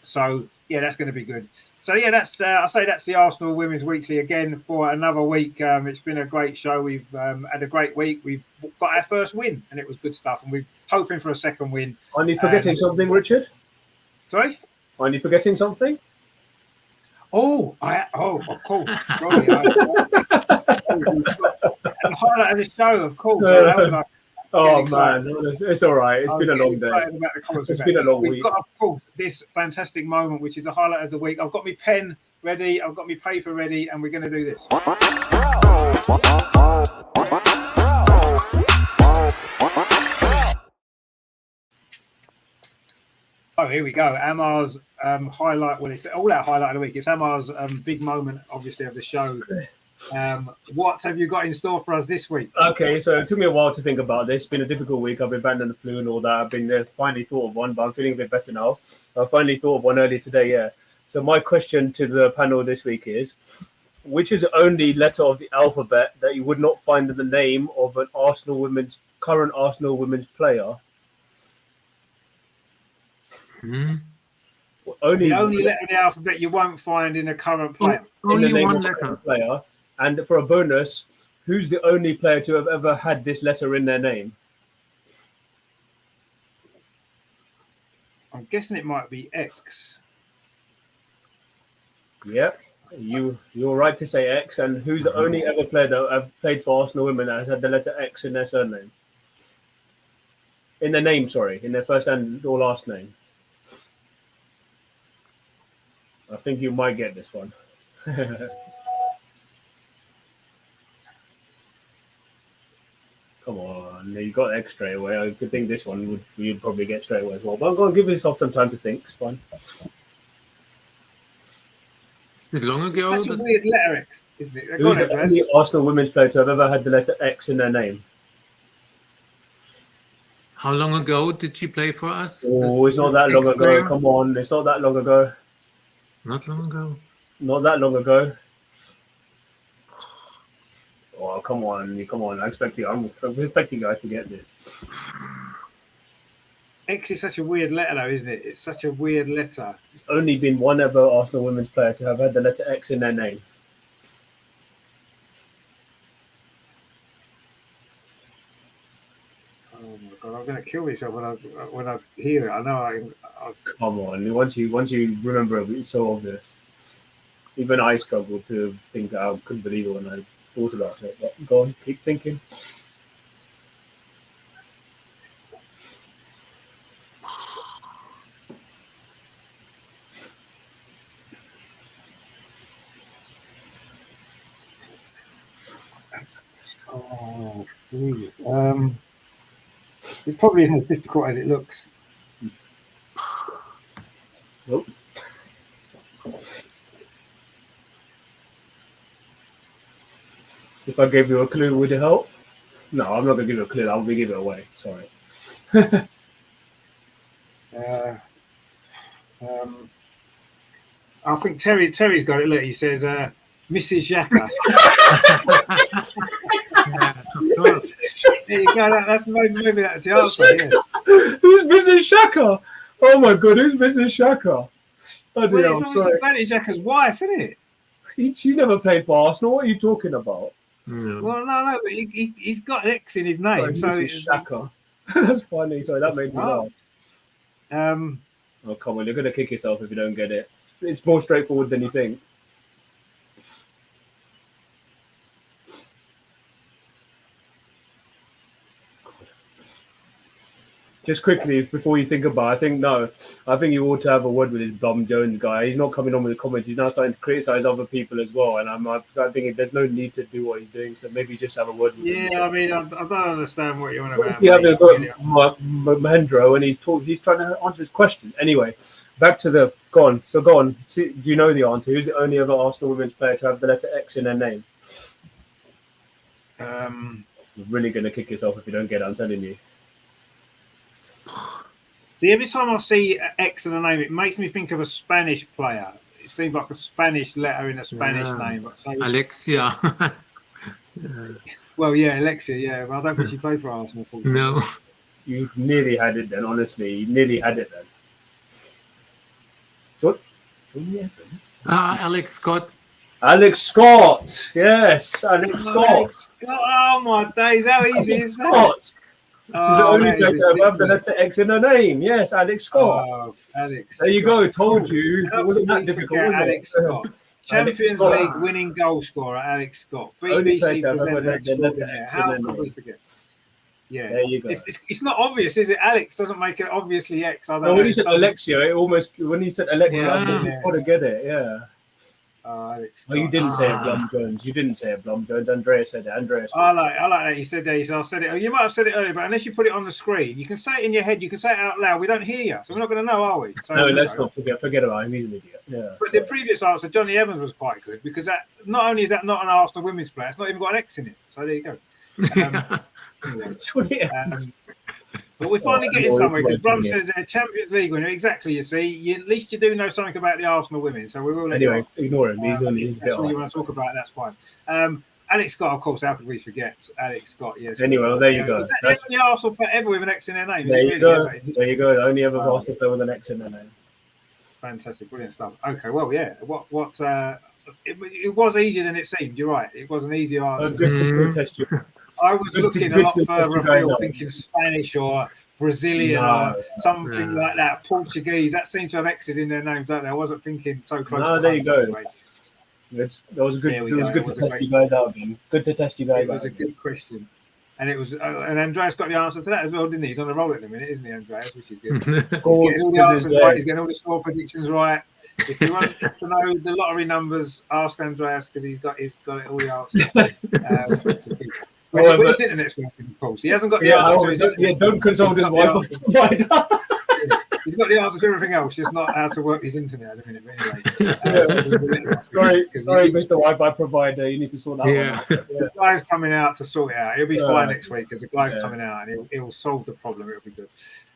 So yeah, that's going to be good. So yeah, that's I say that's the Arsenal Women's Weekly again for another week. It's been a great show. We've had a great week. We've got our first win, and it was good stuff. And we're hoping for a second win. Are you forgetting something, Richard? Sorry? Are you forgetting something? Of course. Sorry, the highlight of the show, of course. Man, it's all right. It's been a long day. It's been a long week. We've got, of course, this fantastic moment, which is the highlight of the week. I've got my pen ready. I've got my paper ready, and we're going to do this. Oh, here we go. Amar's highlight. Well, it's all our highlight of the week. It's Amar's big moment, obviously, of the show. What have you got in store for us this week? Okay, so it took me a while to think about this. It's been a difficult week. I've been battling the flu and all that. I've been finally thought of one, but I'm feeling a bit better now. I finally thought of one earlier today, yeah. So my question to the panel this week is, which is the only letter of the alphabet that you would not find in the name of an current Arsenal women's player? Only letter of the alphabet you won't find in a current player. Only one letter. Player. And for a bonus, who's the only player to have ever had this letter in their name? I'm guessing it might be X. Yep, you're right to say X. And who's the only ever player that have played for Arsenal women that has had the letter X in their surname? In their name, sorry, in their first and or last name. I think you might get this one. Come on, you got X straight away. I could think this one you'd probably get straight away as well. But I'm going to give yourself some time to think. It's fine. Is it long ago? It's such a weird letter X, isn't it? Who's the only Arsenal women's player to have ever had the letter X in their name? How long ago did she play for us? Oh, it's not that long ago. Come on, it's not that long ago. Not long ago. Not that long ago. Oh, come on. I'm expecting you guys to get this. X is such a weird letter, though, isn't it? It's such a weird letter. There's only been one ever Arsenal women's player to have had the letter X in their name. Oh my God, I'm going to kill myself when I hear it. I know Come on, once you remember it, it's so obvious. Even I struggled to think. I couldn't believe it when I thought about it. But go on, keep thinking. Oh, Jesus. It probably isn't as difficult as it looks. Nope. If I gave you a clue, would it help? No, I'm not going to give you a clue. I'll give it away. Sorry. I think Terry's got it. Look, he says, Mrs. Xhaka. There you go. That's maybe that's the answer. Yeah. Who's Mrs. Xhaka? Oh my God, who's Mrs. Xhaka? Well, it's always Granit Xhaka's wife, isn't it? She never played for Arsenal. What are you talking about? No. Well, no, but he's got an X in his name. Oh, so it's Xhaka. That's funny. Sorry, that made me laugh. Oh, come on, you're going to kick yourself if you don't get it. It's more straightforward than you think. Just quickly before you think about it, I think you ought to have a word with this Blum Jones guy. He's not coming on with the comments. He's now starting to criticize other people as well. And I think there's no need to do what he's doing. So maybe just have a word with him. Yeah, I mean, I don't understand what you're on What about. if you haven't mate? got Mahendro and he's trying to answer his question. Anyway, back to the go on. So go on. See, do you know the answer? Who's the only other Arsenal women's player to have the letter X in their name? You're really going to kick yourself if you don't get it, I'm telling you. See, every time I see X in a name, it makes me think of a Spanish player. It seems like a Spanish letter in a Spanish name. But so, Alexia. well, yeah, Alexia, yeah. But I don't think she played for Arsenal. No. You nearly had it then, honestly. You nearly had it then. What? Alex Scott. Alex Scott. Yes, Alex Scott. Alex Scott. Oh, my days. How easy is that? Scott. He's the only that is player to have the letter X in her name. Yes, Alex Scott. Oh, Alex. There you go. Told you. How It wasn't could that we difficult, forget was Alex it? Scott. Champions Scott. League winning goal scorer, Alex Scott. Only player BBC to have presenter the letter extraordinaire. X in How their could name. we forget? Yeah, There you go. It's not obvious, is it? Alex doesn't make it obviously X. I don't No, know. when you said Alexia, when you said Alexia, Yeah. you got to get it. Yeah. Alex. Oh, you Scott. didn't say it, Blum Jones. You didn't say it, Blum Jones. Andreas said it. Andreas. I like that. He said that. He said, I said it. Oh, you might have said it earlier, but unless you put it on the screen, you can say it in your head. You can say it out loud. We don't hear you, so we're not going to know, are we? So, No, let's not forget about him. He's an idiot. Yeah. But the previous answer, Johnny Evans, was quite good because that not only is that not an Arsenal women's player, it's not even got an X in it. So there you go. But we're finally getting somewhere because Brum says Champions League winner. Exactly. You see, at least you do know something about the Arsenal women. So we will let Anyway, you ignore him. He's that's all you want to talk about. That's fine. Alex Scott, of course. How could we forget Alex Scott? Yes. Anyway, well, there you go. Is that the only Arsenal player ever with an X in their name? There you go. There you go. The only ever Arsenal player with an X in their name. Fantastic, brilliant stuff. Okay, well, yeah. It was easier than it seemed. You're right. It was an easier answer. Good test you. I was looking a lot further afield, thinking Spanish or Brazilian or something like that. Portuguese. That seemed to have X's in their names, don't they? I wasn't thinking so close. No, there you go. That was good. It was good to test you guys out, man. Good to test you guys out. It was a good question. And it was, and Andreas got the answer to that as well, didn't he? He's on the roll at the minute, isn't he, Andreas? Which is good. He's getting all the answers right. He's getting all the score predictions right. If you want to know the lottery numbers, ask Andreas because he's got all the answers. Well, his internet's working, of course. He hasn't got the answer to his don't consult his wife. He's got the answer to everything else, just not how to work his internet at the minute. But anyway, sorry, Mr. Wi-Fi provider, you need to sort that one out. The guy's coming out to sort it out. He'll be fine next week because the guy's coming out and he'll solve the problem. It'll be good.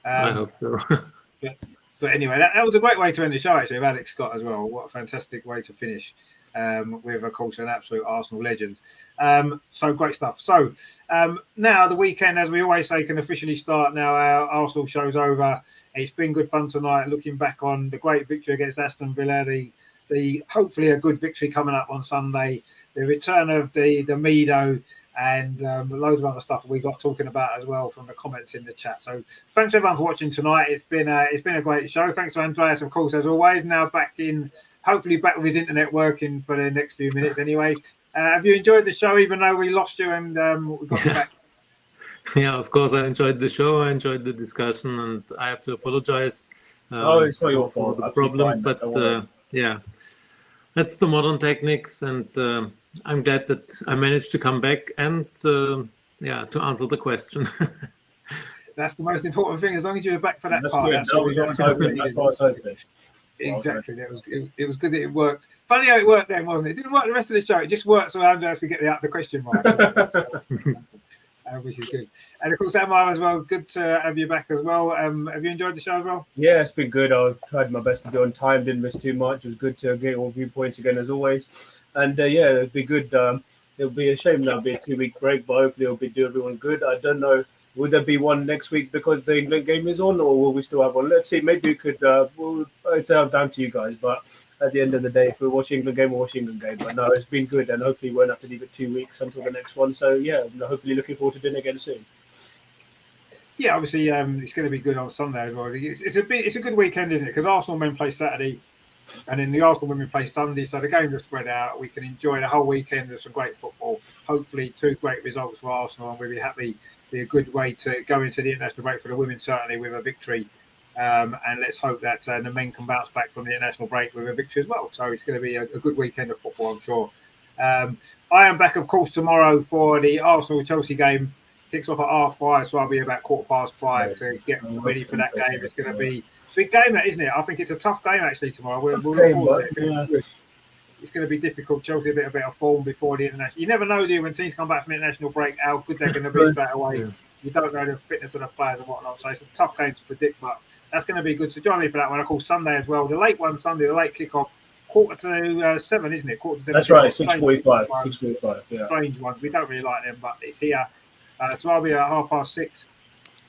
I hope so. But anyway, that was a great way to end the show, actually, with Alex Scott as well. What a fantastic way to finish with, of course, an absolute Arsenal legend. So great stuff. So now the weekend, as we always say, can officially start now. Our Arsenal show's over. It's been good fun tonight, looking back on the great victory against Aston Villa, the hopefully a good victory coming up on Sunday, the return of the Meado, and loads of other stuff we got talking about as well from the comments in the chat. So thanks everyone for watching tonight. It's been a great show. Thanks to Andreas, of course, as always. Now hopefully back with his internet working for the next few minutes anyway. Have you enjoyed the show, even though we lost you and we got you back? Yeah, of course, I enjoyed the show. I enjoyed the discussion, and I have to apologize. It's not your fault. For the problems, but yeah, that's the modern techniques, and I'm glad that I managed to come back and to answer the question. That's the most important thing. As long as you're back for that That's part, good. That's what I was hoping. Exactly. It was good that it worked. Funny how it worked then, wasn't it? It didn't work the rest of the show. It just worked so Andreas could get the question right. Which is good. And of course, Amar as well. Good to have you back as well. Have you enjoyed the show as well? Yeah, it's been good. I tried my best to be on time. Didn't miss too much. It was good to get all viewpoints again as always. And it'll be good. It'll be a shame that'll be a 2-week break, but hopefully it'll do everyone good. I don't know. Will there be one next week because the England game is on, or will we still have one? Let's see. Maybe we could. It's down to you guys. But at the end of the day, if we watch England game, we'll watch England game. But no, it's been good, and hopefully we won't have to leave it 2 weeks until the next one. So yeah, hopefully looking forward to doing it again soon. Yeah, obviously it's going to be good on Sunday as well. It's a good weekend, isn't it? Because Arsenal men play Saturday, and then the Arsenal women play Sunday, so the games are spread out. We can enjoy the whole weekend of some great football. football. Hopefully 2 great results for Arsenal, and we'll be happy. Be a good way to go into the international break for the women, certainly with a victory. And let's hope that the men can bounce back from the international break with a victory as well. So it's going to be a good weekend of football, I'm sure. I am back, of course, tomorrow for the Arsenal-Chelsea game. Kicks off at 5:30, so I'll be about 5:15 to get ready for that game. It's going to be a big game, isn't it? I think it's a tough game, actually, tomorrow. We'll look forward to it. It's going to be difficult. Chelsea a bit of form before the international. You never know, do you, when teams come back from the international break, how good they're going to be straight away. Yeah. You don't know the fitness of the players and whatnot. So it's a tough game to predict, but that's going to be good. So join me for that one. Of course, Sunday as well. The late one Sunday, the late kickoff, 6:45, isn't it? 6:45. That's right, 6:45. 6:45. Yeah. Strange ones. We don't really like them, but it's here. So I'll be at 6:30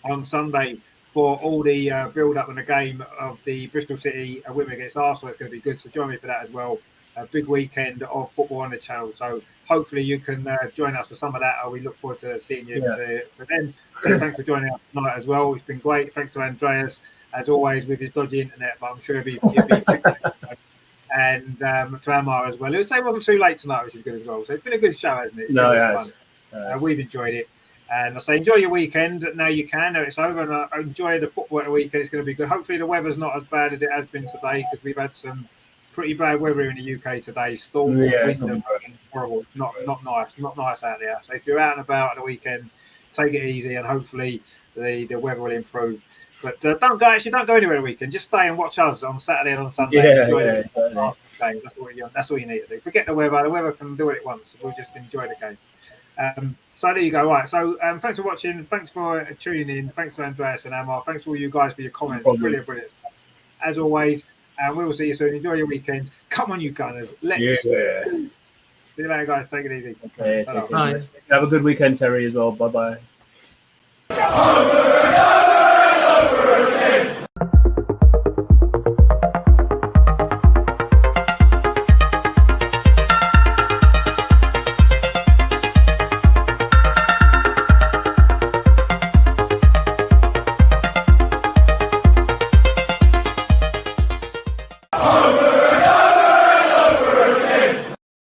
on Sunday for all the build-up and the game of the Bristol City women against Arsenal. It's going to be good. So join me for that as well. A big weekend of football on the channel. So hopefully you can join us for some of that. We look forward to seeing you for then. So thanks for joining us tonight as well. It's been great. Thanks to Andreas, as always, with his dodgy internet, but I'm sure he'll be and to Amar as well. It wasn't too late tonight, which is good as well. So it's been a good show, hasn't it? No, it has. We've enjoyed it. And I say, enjoy your weekend. Now you can. Now it's over. And enjoy the football at the weekend. It's going to be good. Hopefully the weather's not as bad as it has been today, because we've had some pretty bad weather in the UK today. Storm, wind, horrible. Not nice. Not nice out there. So if you're out and about at the weekend, take it easy, and hopefully the weather will improve. But don't go anywhere the weekend. Just stay and watch us on Saturday and on Sunday. That's all you need to do. Forget the weather. The weather can do what it wants. We'll just enjoy the game. So there you go. Right. So thanks for watching. Thanks for tuning in. Thanks to Andreas and Amar. Thanks to all you guys for your comments. Brilliant stuff. As always. And we will see you soon. Enjoy your weekend. Come on, you Gunners. Let's. See you later, guys. Take it easy. Okay. Bye. Have a good weekend, Terry, as well. Bye-bye. Over!